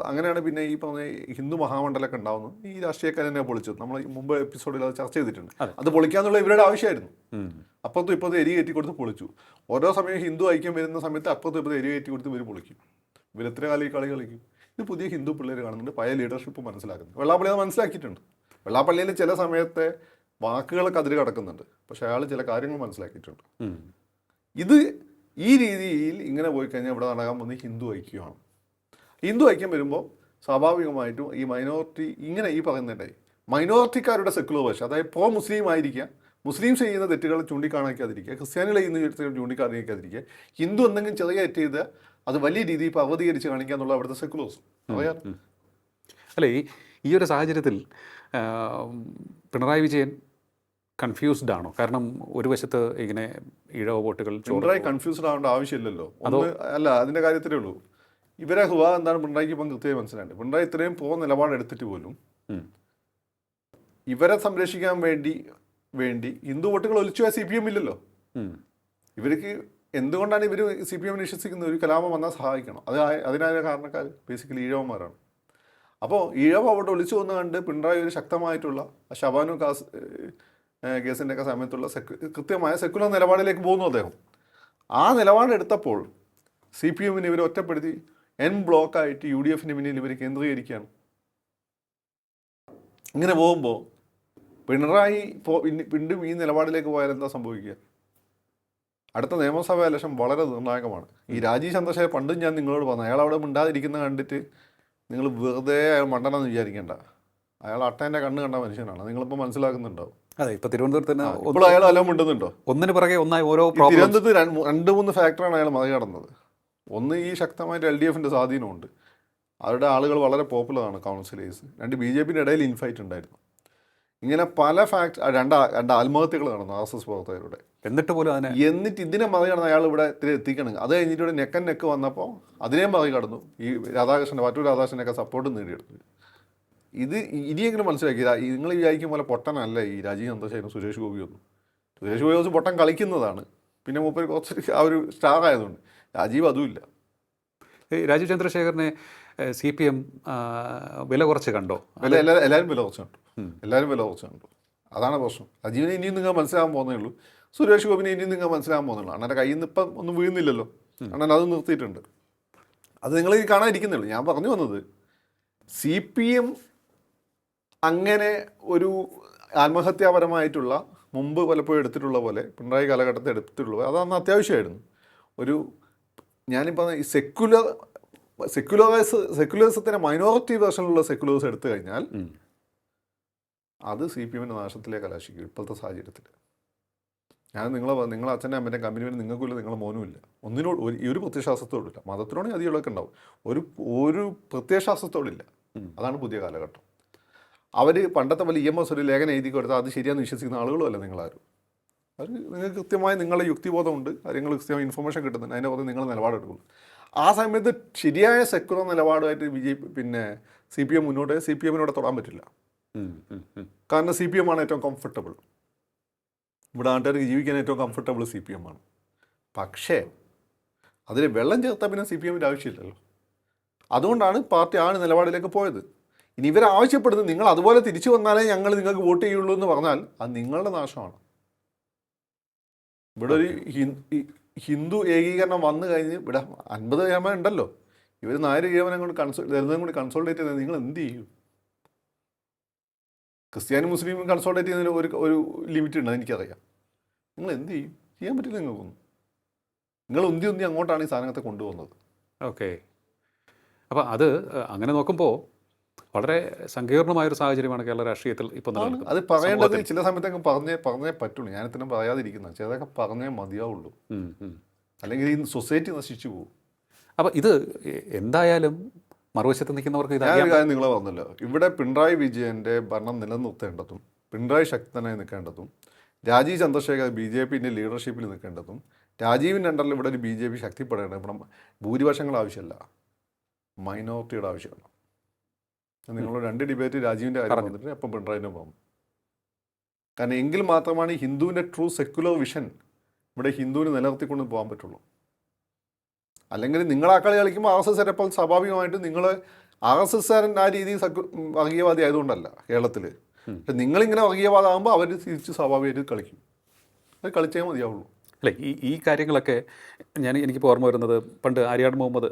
S1: അങ്ങനെയാണ് പിന്നെ ഈ പറഞ്ഞ ഹിന്ദു മഹാമണ്ഡലമൊക്കെ ഉണ്ടാവുന്നത്. ഈ രാഷ്ട്രീയക്കാരനെ പൊളിച്ചത് നമ്മൾ മുമ്പ് എപ്പിസോഡിൽ അത് ചർച്ച ചെയ്തിട്ടുണ്ട്. അത് പൊളിക്കാന്നുള്ള ഇവരുടെ ആവശ്യമായിരുന്നു. അപ്പുറത്തും ഇപ്പുറത്തും എരി കയറ്റി കൊടുത്ത് പൊളിച്ചു. ഓരോ സമയം ഹിന്ദു ഐക്യം വരുന്ന സമയത്ത് അപ്പുറത്തും ഇപ്പുറത്തും എരി കയറ്റി കൊടുത്ത് ഇവർ പൊളിക്കും. ഇവർ എത്ര കാലം ഈ കളി കളിക്കും? ഇത് പുതിയ ഹിന്ദു പിള്ളേർ കാണുന്നുണ്ട്, പഴയ ലീഡർഷിപ്പ് മനസ്സിലാക്കുന്നു. വെള്ളാപ്പള്ളി അത് മനസ്സിലാക്കിയിട്ടുണ്ട്. വെള്ളാപ്പള്ളിയിൽ ചില സമയത്തെ വാക്കുകളൊക്കെ അതിൽ കിടക്കുന്നുണ്ട്, പക്ഷെ അയാൾ ചില കാര്യങ്ങൾ മനസ്സിലാക്കിയിട്ടുണ്ട്. ഇത് ഈ രീതിയിൽ ഇങ്ങനെ പോയി കഴിഞ്ഞാൽ ഇവിടെ നടക്കാൻ പോകുന്നത് ഹിന്ദു ഐക്യമാണ്. ഹിന്ദു ഐക്യം വരുമ്പോൾ സ്വാഭാവികമായിട്ടും ഈ മൈനോറിറ്റി ഇങ്ങനെ ഈ പറയുന്നുണ്ടായി മൈനോറിറ്റിക്കാരുടെ സെക്കുലർ ഭാഷ, അതായത് മുസ്ലിം ആയിരിക്കുക, മുസ്ലിം ചെയ്യുന്ന തെറ്റുകൾ ചൂണ്ടിക്കാണിക്കാതിരിക്കുക, ക്രിസ്ത്യാനികൾ ചെയ്യുന്ന തെറ്റുകൾ ചൂണ്ടിക്കാണിക്കാതിരിക്കുക, ഹിന്ദു എന്തെങ്കിലും ചെറിയ തെറ്റ് ചെയ്ത് അത് വലിയ രീതിയിൽ പർവ്വതീകരിച്ച് കാണിക്കുക എന്നുള്ള അവിടുത്തെ സെക്കുലേഴ്സ് അറിയാം.
S2: അല്ലേ, ഈ ഒരു സാഹചര്യത്തിൽ പിണറായി വിജയൻ കൺഫ്യൂസ്ഡ് ആണോ? കാരണം ഒരു വശത്ത് ഇങ്ങനെ ഈഴവ വോട്ടുകൾ
S1: പിണറായി കൺഫ്യൂസ്ഡ് ആവേണ്ട ആവശ്യമില്ലല്ലോ. അല്ല, അതിൻ്റെ കാര്യത്തിലേ ഉള്ളൂ. ഇവരെ എന്താണ് പിണറായിക്ക് ഇപ്പം കൃത്യമായി മനസ്സിലായിട്ട്. പിണറായി ഇത്രയും നിലപാടെടുത്തിട്ട് പോലും ഇവരെ സംരക്ഷിക്കാൻ വേണ്ടി ഹിന്ദു വോട്ടുകൾ ഒലിച്ചു പോയ CPM ഇല്ലല്ലോ. ഇവർക്ക് എന്തുകൊണ്ടാണ് ഇവർ CPM വിശ്വസിക്കുന്നത്? ഒരു കലാപം വന്നാൽ സഹായിക്കണം. അതിനായ കാരണക്കാർ ബേസിക്കലി ഈഴവന്മാരാണ്. അപ്പോൾ ഈഴവ വോട്ട് ഒലിച്ചു വന്ന് കണ്ട് പിണറായി ഒരു ശക്തമായിട്ടുള്ള ഷബാനു കേസിൻ്റെ ഒക്കെ സമയത്തുള്ള കൃത്യമായ സെക്കുലർ നിലപാടിലേക്ക് പോകുന്നു അദ്ദേഹം. ആ നിലപാടെടുത്തപ്പോൾ CPM ഇവരെ ഒറ്റപ്പെടുത്തി ബ്ലോക്കായിട്ട് UDFന് പിന്നിൽ ഇവർ കേന്ദ്രീകരിക്കുകയാണ്. ഇങ്ങനെ പോകുമ്പോൾ പിണറായി വീണ്ടും ഈ നിലപാടിലേക്ക് പോയാൽ എന്താ സംഭവിക്കുക? അടുത്ത നിയമസഭാ ഇലക്ഷൻ വളരെ നിർണായകമാണ്. ഈ രാജീവ് ചന്ദ്രശേഖർ പണ്ടും ഞാൻ നിങ്ങളോട് പറഞ്ഞു, അയാൾ അവിടെ മിണ്ടാതിരിക്കുന്ന കണ്ടിട്ട് നിങ്ങൾ വെറുതെ അയാൾ മണ്ടനെന്ന് വിചാരിക്കേണ്ട. അയാൾ അട്ടേൻ്റെ കണ്ണ് കണ്ട മനുഷ്യനാണ്. നിങ്ങളിപ്പോൾ മനസ്സിലാക്കുന്നുണ്ടാവും.
S2: അതെ, ഇപ്പോൾ തിരുവനന്തപുരത്തിന്
S1: ഇപ്പോൾ അയാൾ എല്ലാം മിണ്ടുന്നുണ്ടോ?
S2: ഒന്നിന് പുറകെ ഒന്നായി ഓരോ
S1: തിരുവനന്തപുരത്ത് 2-3 ഫാക്ടറാണ് അയാൾ മറികടന്നത്. ഒന്ന്, ഈ ശക്തമായിട്ട് LDFൻ്റെ സ്വാധീനമുണ്ട്. അവരുടെ ആളുകൾ വളരെ പോപ്പുലറാണ് കൗൺസിലേഴ്സ്. 2 BJPയുടെ ഇടയിൽ ഇൻഫൈറ്റ് ഉണ്ടായിരുന്നു. ഇങ്ങനെ പല രണ്ട് ആത്മഹത്യകൾ നടന്നു RSS പ്രവർത്തകരുടെ. എന്നിട്ട് ഇതിനെ മറികടന്ന് അയാൾ ഇവിടെ എത്തിക്കണം. അത് കഴിഞ്ഞിട്ട് ഇവിടെ നെക്ക് വന്നപ്പോൾ അതിനെയും മറികടന്നു. ഈ വാറ്റൂർ രാധാകൃഷ്ണനൊക്കെ സപ്പോർട്ട് നേടിയെടുത്തു. ഇത് ഇനിയെങ്കിലും മനസ്സിലാക്കി. നിങ്ങൾ വിചാരിക്കും പോലെ പൊട്ടനല്ല ഈ രാജീവ് ചന്ദ്രശേഖരനും സുരേഷ് ഗോപിയൊന്നും. സുരേഷ് ഗോപി കുറച്ച് പൊട്ടൻ കളിക്കുന്നതാണ്, പിന്നെ മൂപ്പര് കുറച്ച് ആ ഒരു സ്റ്റാർ ആയതുകൊണ്ട്. രാജീവ് അതുമില്ല.
S2: രാജീവ് ചന്ദ്രശേഖരനെ CPM വില കുറച്ച് കണ്ടോ?
S1: എല്ലാവരും വില കുറച്ച് കണ്ടു. അതാണ് പ്രശ്നം. രാജീവിനെ ഇനിയും നിങ്ങൾ മനസ്സിലാകാൻ പോകുന്നേ ഉള്ളൂ. സുരേഷ് ഗോപിനെ ഇനിയും നിങ്ങൾ മനസ്സിലാകാൻ പോകുന്നുള്ളൂ. അണ്ണൻ്റെ കയ്യിൽ നിന്ന് ഇപ്പം ഒന്നും വീഴുന്നില്ലല്ലോ. അണ്ണൻ അത് നിർത്തിയിട്ടുണ്ട്. അത് നിങ്ങൾ ഈ കാണാതിരിക്കുന്നേ ഉള്ളൂ. ഞാൻ പറഞ്ഞു വന്നത് CPM അങ്ങനെ ഒരു ആത്മഹത്യാപരമായിട്ടുള്ള മുമ്പ് പലപ്പോഴും എടുത്തിട്ടുള്ള പോലെ, പിണറായി കാലഘട്ടത്തിൽ എടുത്തിട്ടുള്ള പോലെ, അതന്ന് അത്യാവശ്യമായിരുന്നു. ഞാനിപ്പോൾ ഈ സെക്കുലറിസത്തിൻ്റെ മൈനോറിറ്റി വേർഷനിലുള്ള സെക്കുലേഴ്സ് എടുത്തു കഴിഞ്ഞാൽ അത് CPMൻ്റെ നാശത്തിലേക്ക് കലാശിക്കും ഇപ്പോഴത്തെ സാഹചര്യത്തിൽ. ഞാൻ നിങ്ങളെ അച്ഛൻ്റെ അമ്മേൻ്റെ കമ്പനിയിൽ നിങ്ങൾക്കില്ല, നിങ്ങളെ മോനുമില്ല. ഒന്നിനോട് ഈ ഒരു പ്രത്യയശാസ്ത്രത്തോടില്ല. മതത്തിനോടെ അതികളൊക്കെ ഉണ്ടാവും, ഒരു പ്രത്യയശാസ്ത്രത്തോടില്ല. അതാണ് പുതിയ കാലഘട്ടം. അവർ പണ്ടത്തെ പോലെ EMS ഒരു ലേഖനം എഴുതി കൊടുത്താൽ അത് ശരിയാണെന്ന് വിശ്വസിക്കുന്ന ആളുകളും അല്ല നിങ്ങളാരും. നിങ്ങൾക്ക് കൃത്യമായി നിങ്ങളുടെ യുക്തിബോധമുണ്ട്, കാര്യങ്ങൾ കൃത്യമായി ഇൻഫർമേഷൻ കിട്ടുന്നുണ്ട്, അതിൻ്റെ പുറത്ത് നിങ്ങൾ നിലപാടെടുക്കുള്ളൂ. ആ സമയത്ത് ശരിയായ സെക്കുലർ നിലപാടുമായിട്ട് CPM മുന്നോട്ട് CPMനോട് തൊടാൻ പറ്റില്ല. കാരണം CPM ആണ് ഏറ്റവും കംഫർട്ടബിൾ. ഇവിടെ നാട്ടുകാർക്ക് ജീവിക്കാൻ ഏറ്റവും കംഫർട്ടബിൾ CPM ആണ്. പക്ഷേ അതിൽ വെള്ളം ചേർത്താൽ പിന്നെ CPMൻ്റെ ആവശ്യമില്ലല്ലോ. അതുകൊണ്ടാണ് പാർട്ടി ആ നിലപാടിലേക്ക് പോയത്. ഇനി ഇവരാവശ്യപ്പെടുന്നത് നിങ്ങൾ അതുപോലെ തിരിച്ചു വന്നാലേ ഞങ്ങൾ നിങ്ങൾക്ക് വോട്ട് ചെയ്യുള്ളൂ എന്ന് പറഞ്ഞാൽ അത് നിങ്ങളുടെ നാശമാണ്. ഇവിടെ ഒരു ഹിന്ദു ഏകീകരണം വന്നു കഴിഞ്ഞ് ഇവിടെ 50% ഉണ്ടല്ലോ. ഇവർ നായർ ഏകീകരണം കൊണ്ട് ദളിതം കൂടി കൺസോൾട്ടേറ്റ് ചെയ്താൽ നിങ്ങൾ എന്ത് ചെയ്യും? ക്രിസ്ത്യാനി മുസ്ലിം കൺസോൾട്ടേറ്റ് ചെയ്യുന്നതിൽ ഒരു ലിമിറ്റ് ഉണ്ട്, എനിക്കറിയാം. നിങ്ങൾ എന്ത് ചെയ്യും? ചെയ്യാൻ പറ്റില്ല നിങ്ങൾക്കൊന്നും. നിങ്ങൾ ഉന്തി അങ്ങോട്ടാണ് ഈ സാധനത്തെ കൊണ്ടുപോകുന്നത്.
S2: ഓക്കെ, അപ്പോൾ അത് അങ്ങനെ നോക്കുമ്പോൾ വളരെ സങ്കീർണമായൊരു സാഹചര്യമാണ് കേരള രാഷ്ട്രീയത്തിൽ ഇപ്പോൾ നിലനിൽക്കുന്നത്.
S1: അത് പറയേണ്ടത് ചില സമയത്തൊക്കെ പറഞ്ഞേ പറ്റുള്ളൂ. ഞാൻ ഇത്രയും പറയാതിരിക്കുന്നത് ചിലതൊക്കെ പറഞ്ഞേ മതിയാവുള്ളൂ, അല്ലെങ്കിൽ ഈ സൊസൈറ്റി നശിച്ചു പോകും.
S2: അപ്പോൾ ഇത് എന്തായാലും മറുവശത്ത് നിൽക്കുന്നവർക്ക് ഇത്
S1: ഞാനൊരു കാര്യം നിങ്ങളെ പറഞ്ഞല്ലോ, ഇവിടെ പിണറായി വിജയൻ്റെ ഭരണം നിലനിർത്തേണ്ടതും പിണറായി ശക്തനായി നിൽക്കേണ്ടതും രാജീവ് ചന്ദ്രശേഖർ BJPൻ്റെ ലീഡർഷിപ്പിൽ നിൽക്കേണ്ടതും രാജീവിൻ്റെ അണ്ടറിൽ ഇവിടെ ഒരു BJP ശക്തിപ്പെടേണ്ടത് ഇവിടെ ഭൂരിപക്ഷങ്ങൾ ആവശ്യമല്ല, മൈനോറിറ്റിയുടെ ആവശ്യമാണ്. നിങ്ങൾ 2 ഡിബേറ്റ് രാജീവിൻ്റെ കാര്യം വന്നിട്ട് അപ്പം പിണറായിൻ്റെ പോകും. കാരണം എങ്കിൽ മാത്രമാണ് ഈ ഹിന്ദുവിൻ്റെ ട്രൂ സെക്യുലർ വിഷൻ ഇവിടെ ഹിന്ദുവിന് നിലനിർത്തിക്കൊണ്ട് പോകാൻ പറ്റുള്ളൂ. അല്ലെങ്കിൽ നിങ്ങൾ ആ കളി കളിക്കുമ്പോൾ RSS അപ്പോൾ സ്വാഭാവികമായിട്ടും നിങ്ങൾ RSS ആ രീതിയിൽ വർഗീയവാദി ആയതുകൊണ്ടല്ല കേരളത്തിൽ. പക്ഷെ നിങ്ങളിങ്ങനെ വർഗീയവാദമാകുമ്പോൾ അവർ തിരിച്ച് സ്വാഭാവികമായിട്ട് കളിക്കും. അത് കളിച്ചേ മതിയാവുള്ളൂ.
S2: അല്ലേ, ഈ കാര്യങ്ങളൊക്കെ എനിക്കിപ്പോൾ ഓർമ്മ വരുന്നത് പണ്ട് ആര്യാട് മുഹമ്മദ്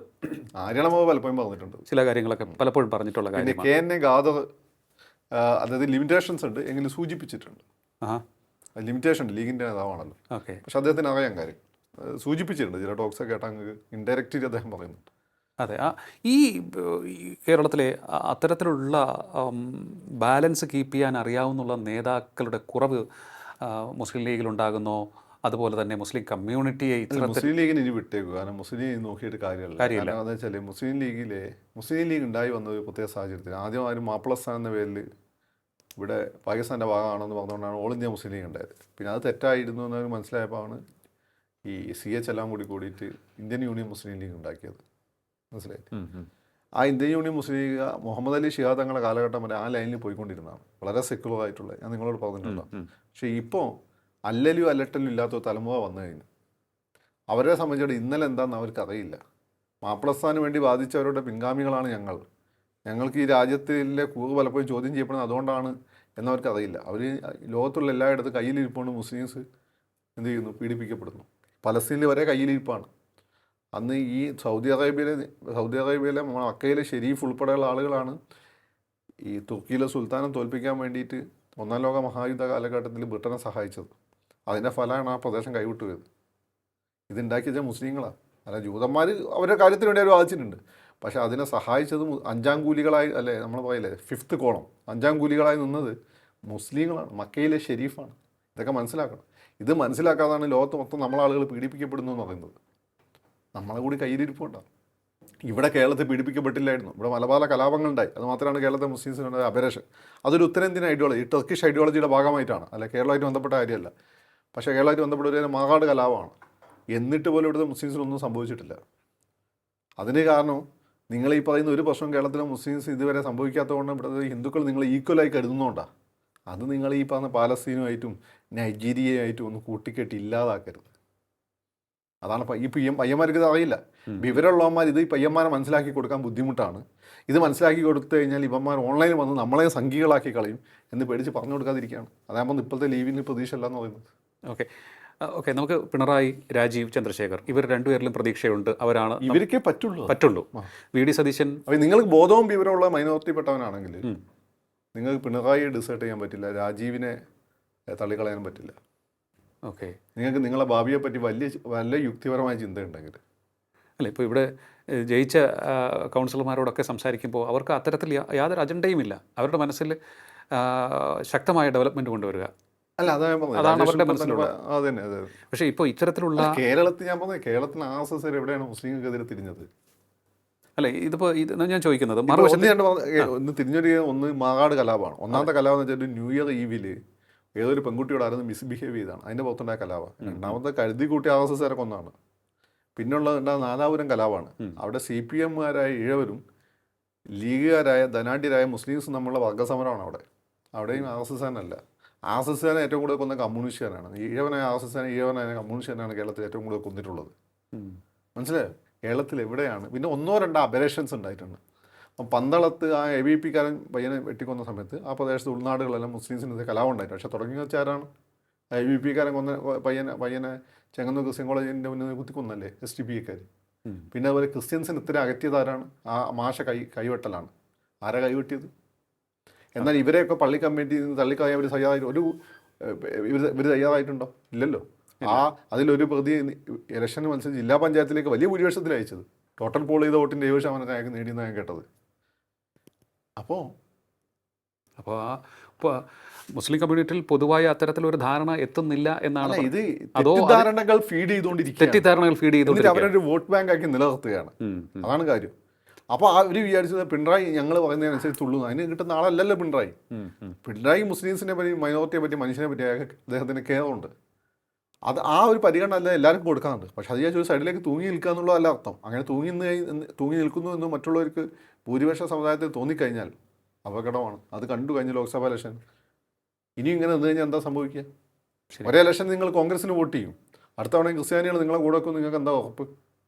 S1: പലപ്പോഴും പറഞ്ഞിട്ടുണ്ട്.
S2: ചില കാര്യങ്ങളൊക്കെ പലപ്പോഴും പറഞ്ഞിട്ടുള്ള
S1: പിന്നെ
S2: കാര്യം.
S1: KN ഖാദർ അതായത് ലിമിറ്റേഷൻസ് ഉണ്ട് എങ്കിലും സൂചിപ്പിച്ചിട്ടുണ്ട്. ലിമിറ്റേഷൻ ഉണ്ട്, ലീഗിൻ്റെ നേതാവാണല്ലോ.
S2: ഓക്കെ.
S1: പക്ഷെ അദ്ദേഹത്തിന് അറിയാൻ കാര്യം സൂചിപ്പിച്ചിട്ടുണ്ട്. ചില ടോക്സൊക്കെ കേട്ടാൽ ഇൻഡയറക്റ്റ്ലി അദ്ദേഹം പറയുന്നുണ്ട്.
S2: അതെ, ഈ കേരളത്തിലെ അത്തരത്തിലുള്ള ബാലൻസ് കീപ്പ് ചെയ്യാൻ അറിയാവുന്നുള്ള നേതാക്കളുടെ കുറവ് മുസ്ലിം ലീഗിലുണ്ടാകുന്നോ? അതുപോലെ തന്നെ മുസ്ലിം കമ്മ്യൂണിറ്റിയെ
S1: മുസ്ലിം ലീഗിന് ഇനി വിട്ടേക്കും. കാരണം മുസ്ലിം ലീഗ് നോക്കിയിട്ട് കാര്യമില്ല. കാരണം എന്താ വെച്ചാൽ മുസ്ലിം ലീഗ് ഉണ്ടായി വന്ന ഒരു പ്രത്യേക സാഹചര്യത്തിൽ ആദ്യം ആരും മാപ്പിളസ്ഥാൻ എന്ന പേരിൽ ഇവിടെ പാകിസ്ഥാൻ്റെ ഭാഗമാണെന്ന് പറഞ്ഞുകൊണ്ടാണ് ഓൾ ഇന്ത്യ മുസ്ലിം ലീഗ് ഉണ്ടായത്. പിന്നെ അത് തെറ്റായിരുന്നു എന്നവർ മനസ്സിലായപ്പോഴാണ് ഈ CH എല്ലാം കൂടിയിട്ട് ഇന്ത്യൻ യൂണിയൻ മുസ്ലിം ലീഗ് ഉണ്ടാക്കിയത്. മനസ്സിലായി? ആ ഇന്ത്യൻ യൂണിയൻ മുസ്ലിം ലീഗ് മുഹമ്മദ് അലി ശിഹാബ് തങ്ങളുടെ കാലഘട്ടം വരെ ആ ലൈനിൽ പോയിക്കൊണ്ടിരുന്നതാണ്, വളരെ സെക്യുലർ ആയിട്ടുള്ള. ഞാൻ നിങ്ങളോട് പറഞ്ഞിട്ടുണ്ടോ? പക്ഷേ ഇപ്പോൾ അല്ലലും അല്ലട്ടലും ഇല്ലാത്ത തലമുറ വന്നു കഴിഞ്ഞു. അവരെ സംബന്ധിച്ചിടത്തോളം ഇന്നലെ എന്താണെന്ന് അവർക്ക് അറിയില്ല. മാപ്പിളസ്ഥാന് വേണ്ടി വാദിച്ചവരുടെ പിൻഗാമികളാണ് ഞങ്ങൾക്ക് ഈ രാജ്യത്തിലെ കൂറ് പലപ്പോഴും ചോദ്യം ചെയ്യപ്പെടുന്നത് അതുകൊണ്ടാണ് എന്നവർക്ക് അറിയില്ല. അവർ ലോകത്തുള്ള എല്ലായിടത്തും കയ്യിലിരിപ്പുകൊണ്ട് മുസ്ലിംസ് എന്ത് ചെയ്യുന്നു? പീഡിപ്പിക്കപ്പെടുന്നു. പലസ്തീനിൽ വരെ കയ്യിലിരിപ്പാണ്. അന്ന് ഈ സൗദി അറേബ്യയിലെ മക്കയിലെ ഷെരീഫ് ഉൾപ്പെടെയുള്ള ആളുകളാണ് ഈ തുർക്കിയിലെ സുൽത്താനെ തോൽപ്പിക്കാൻ വേണ്ടിയിട്ട് 1-ാം ലോക മഹായുദ്ധ കാലഘട്ടത്തിൽ ബ്രിട്ടനെ സഹായിച്ചത്. അതിൻ്റെ ഫലമാണ് ആ പ്രദേശം കൈവിട്ടു പോയത്. ഇതുണ്ടാക്കിയത് മുസ്ലിങ്ങളാണ്. അല്ല, ജൂതന്മാർ അവരുടെ കാര്യത്തിന് വേണ്ടി അവർ വാദിച്ചിട്ടുണ്ട്. പക്ഷേ അതിനെ സഹായിച്ചത് 5-ാം കൂലികളായി, അല്ലേ നമ്മൾ പറയില്ലേ 5th കോളം, 5-ാം കൂലികളായി നിന്നത് മുസ്ലിങ്ങളാണ്, മക്കയിലെ ഷെരീഫാണ്. ഇതൊക്കെ മനസ്സിലാക്കണം. ഇത് മനസ്സിലാക്കാതാണ് ലോകത്ത് മൊത്തം നമ്മളാളുകൾ പീഡിപ്പിക്കപ്പെടുന്നു എന്ന് പറയുന്നത്. നമ്മളെ കൂടി കയ്യിലിരിപ്പുണ്ടാകും. ഇവിടെ കേരളത്തിൽ പീഡിപ്പിക്കപ്പെട്ടില്ലായിരുന്നു. ഇവിടെ പല കലാപങ്ങളുണ്ടായി. അത് മാത്രമാണ് കേരളത്തെ മുസ്ലിംസിനുണ്ടായ അപരേഷൻ. അതൊരു ഉത്തരേന്ത്യൻ ഐഡിയോളജി, ടർക്കിഷ് ഐഡിയോളജിയുടെ ഭാഗമായിട്ടാണ്, അല്ല കേരളമായിട്ട് ബന്ധപ്പെട്ട കാര്യമല്ല. പക്ഷേ കേരളമായിട്ട് ബന്ധപ്പെട്ട ഒരു മാകാട് കലാപമാണ്. എന്നിട്ട് പോലും ഇവിടുത്തെ മുസ്ലിംസിനൊന്നും സംഭവിച്ചിട്ടില്ല. അതിന് കാരണം നിങ്ങൾ ഈ പറയുന്ന ഒരു പ്രശ്നം കേരളത്തിലെ മുസ്ലിംസ് ഇതുവരെ സംഭവിക്കാത്തതുകൊണ്ട് ഇവിടുത്തെ ഹിന്ദുക്കൾ നിങ്ങൾ ഈക്വലായി കരുതുന്നതുകൊണ്ടാണ്. അത് നിങ്ങൾ ഈ പറഞ്ഞ പാലസ്തീനുമായിട്ടും നൈജീരിയയുമായിട്ടും ഒന്ന് കൂട്ടിക്കെട്ടി ഇല്ലാതാക്കരുത്. അതാണ് ഈ പയ്യന്മാർക്ക് ഇത് അറിയില്ല. വിവരമുള്ളവന്മാർ ഇത് ഈ പയ്യന്മാരെ മനസ്സിലാക്കി കൊടുക്കാൻ ബുദ്ധിമുട്ടാണ്. ഇത് മനസ്സിലാക്കി കൊടുത്തു കഴിഞ്ഞാൽ ഇവന്മാർ ഓൺലൈനിൽ വന്ന് നമ്മളെ സംഘികളാക്കി കളയും എന്ന് പേടിച്ച് പറഞ്ഞു കൊടുക്കാതിരിക്കുകയാണ്. അതാകുമ്പോൾ ഇപ്പോഴത്തെ ലീവിന് പ്രതീക്ഷ അല്ല എന്ന് പറയുന്നത്.
S2: ഓക്കെ, നമുക്ക് പിണറായി, രാജീവ് ചന്ദ്രശേഖർ ഇവർ രണ്ടുപേരിലും പ്രതീക്ഷയുണ്ട്. അവരാണ്
S1: ഇവർക്കേ പറ്റുള്ളൂ.
S2: VD സതീശൻ,
S1: നിങ്ങൾക്ക് ബോധവും വിവരമുള്ള മൈനോറിറ്റിപ്പെട്ടവനാണെങ്കിൽ നിങ്ങൾക്ക് പിണറായിയെ ഡിസേർട്ട് ചെയ്യാൻ പറ്റില്ല, രാജീവിനെ തള്ളിക്കളയാൻ പറ്റില്ല.
S2: ഓക്കെ,
S1: നിങ്ങൾക്ക് നിങ്ങളെ ഭാവിയെ പറ്റി വലിയ യുക്തിപരമായ ചിന്തയുണ്ടെങ്കിൽ.
S2: അല്ല, ഇപ്പോൾ ഇവിടെ ജയിച്ച കൗൺസിലർമാരോടൊക്കെ സംസാരിക്കുമ്പോൾ അവർക്ക് അത്തരത്തിൽ യാതൊരു അജണ്ടയും ഇല്ല. അവരുടെ മനസ്സിൽ ശക്തമായ ഡെവലപ്മെൻറ്റ് കൊണ്ടുവരിക,
S1: അല്ല
S2: അതാണ് അവരുടെ മനസ്സിലുള്ളത്.
S1: അതന്നെ.
S2: പക്ഷേ ഇപ്പോൾ ഇത്തരത്തിലുള്ള
S1: കേരളത്തിൽ ഞാൻ പറഞ്ഞത്, കേരളത്തിൽ RSS എവിടെയാണ് മുസ്ലിങ്ങൾക്കെതിരെ തിരിഞ്ഞത്?
S2: അല്ല, ഇതിപ്പോൾ ഞാൻ ചോദിക്കുന്നത്
S1: ഒന്ന് തിരിഞ്ഞൊരു മാകാട് കലാപമാണ്. ഒന്നാമത്തെ കലാപം എന്ന് വെച്ചാൽ ന്യൂ ഇയർ ഈവിൽ ഏതൊരു പെൺകുട്ടിയോട് ആയിരുന്നു മിസ്ബിഹേവ് ചെയ്താണ്, അതിൻ്റെ പുറത്തുണ്ടായ കലാപം. രണ്ടാമത്തെ കരുതി കൂട്ടി RSS കൊന്നാണ്. പിന്നുള്ളത് 4-ാപുരം കലാപമാണ്. അവിടെ CPM-കാരായ ഇഴവരും ലീഗുകാരായ ധനാഢ്യരായ മുസ്ലിംസും തമ്മിലുള്ള വർഗ്ഗസമരമാണ് അവിടെയും RSS-അല്ല. RSS-നെ ഏറ്റവും കൂടുതൽ കൊന്ന കമ്മ്യൂണിസ്റ്റുകാരാണ്. ഈഴവനായ ഈഴവനായ കമ്മ്യൂണിസ്റ്റുകാരാണ് കേരളത്തിൽ ഏറ്റവും കൂടുതൽ കൊന്നിട്ടുള്ളത്. മനസ്സിലായോ? കേരളത്തിൽ എവിടെയാണ്? പിന്നെ 1-2 അബരേഷൻസ് ഉണ്ടായിട്ടുണ്ട്. അപ്പം പന്തളത്ത് ആ AVP-കാരൻ പയ്യനെ വെട്ടിക്കൊന്ന സമയത്ത് ആ പ്രദേശത്ത് ഉൾനാടുകളെല്ലാം മുസ്ലിംസിൻ്റെ കലാപം ഉണ്ടായിട്ടുണ്ട്. പക്ഷേ തുടങ്ങി വെച്ചാരാണ്? AVP-കാരൻ കൊന്ന പയ്യനെ ചെങ്ങന്നൂർ ക്രിസ്ത്യൻ കോളേജിൻ്റെ മുന്നിൽ കുത്തിക്കൊന്നല്ലേ SDPI-ക്കാർ. പിന്നെ അതുപോലെ ക്രിസ്ത്യൻസിന് ഇത്ര അകറ്റിയതാരാണ്? ആ മാഷ കൈവെട്ടലാണ്. ആരാ കൈവെട്ടിയത്? എന്നാൽ ഇവരെയൊക്കെ പള്ളി കമ്മിറ്റിയിൽ നിന്ന് തള്ളിക്കളയാൻ ഇവർ തയ്യാറായിട്ടുണ്ടോ? ഇല്ലല്ലോ. അതിലൊരു പ്രതി ഇലക്ഷന് മത്സരിച്ച് ജില്ലാ പഞ്ചായത്തിലേക്ക് വലിയ ഭൂരിപക്ഷത്തിൽ അയച്ചത്. ടോട്ടൽ പോൾ ചെയ്ത വോട്ടിൻ്റെ 7% അയാൾക്ക് നേടിയെന്ന് ഞാൻ കേട്ടത്. അപ്പോൾ
S2: ഇപ്പോൾ മുസ്ലിം കമ്മ്യൂണിറ്റിയിൽ പൊതുവായ അത്തരത്തിലൊരു ധാരണ എത്തുന്നില്ല എന്നാണ്
S1: അല്ല, ഇത്
S2: അതോ
S1: തെറ്റിദ്ധാരണകൾ ഫീഡ് ചെയ്തുകൊണ്ടിരിക്കുകയാണ്.
S2: തെറ്റിദ്ധാരണകൾ ഫീഡ്
S1: എന്നിട്ട്
S2: ചെയ്തുകൊണ്ടിരിക്കുക.
S1: അവരൊരു വോട്ട് ബാങ്ക് ആക്കി നിലനിർത്തുകയാണ്. അതാണ് കാര്യം. അപ്പോൾ അവർ വിചാരിച്ചത് പിണറായി ഞങ്ങൾ പറയുന്നതിനനുസരിച്ച് തുള്ളുന്നു. അതിന് കിട്ടുന്ന ആളല്ലല്ലോ പിണറായി. പിണറായി മുസ്ലിംസിനെ പറ്റി, മൈനോറിറ്റിയെ പറ്റി, മനുഷ്യനെ പറ്റി അദ്ദേഹത്തിന് കെയറുണ്ട്. അത് ആ ഒരു പരിഗണന അല്ല എല്ലാവർക്കും കൊടുക്കാറുണ്ട്. പക്ഷെ അത് ഒരു സൈഡിലേക്ക് തൂങ്ങി നിൽക്കുക എന്നുള്ളതല്ല അർത്ഥം. അങ്ങനെ തൂങ്ങി നിൽക്കുന്നു എന്ന് മറ്റുള്ളവർക്ക് ഭൂരിപക്ഷ സമുദായത്തിൽ തോന്നിക്കഴിഞ്ഞാൽ അപകടമാണ്. അത് കണ്ടു കഴിഞ്ഞ ലോക്സഭാ ഇലക്ഷൻ. ഇനി ഇങ്ങനെ നിന്ന് കഴിഞ്ഞാൽ എന്താ സംഭവിക്കുക? ഒരേ ഇലക്ഷൻ നിങ്ങൾ കോൺഗ്രസിന് വോട്ട് ചെയ്യും, അടുത്ത തവണ ക്രിസ്ത്യാനികൾ നിങ്ങളെ കൂടെ വെക്കും. നിങ്ങൾക്ക് എന്താ ഉറപ്പ്?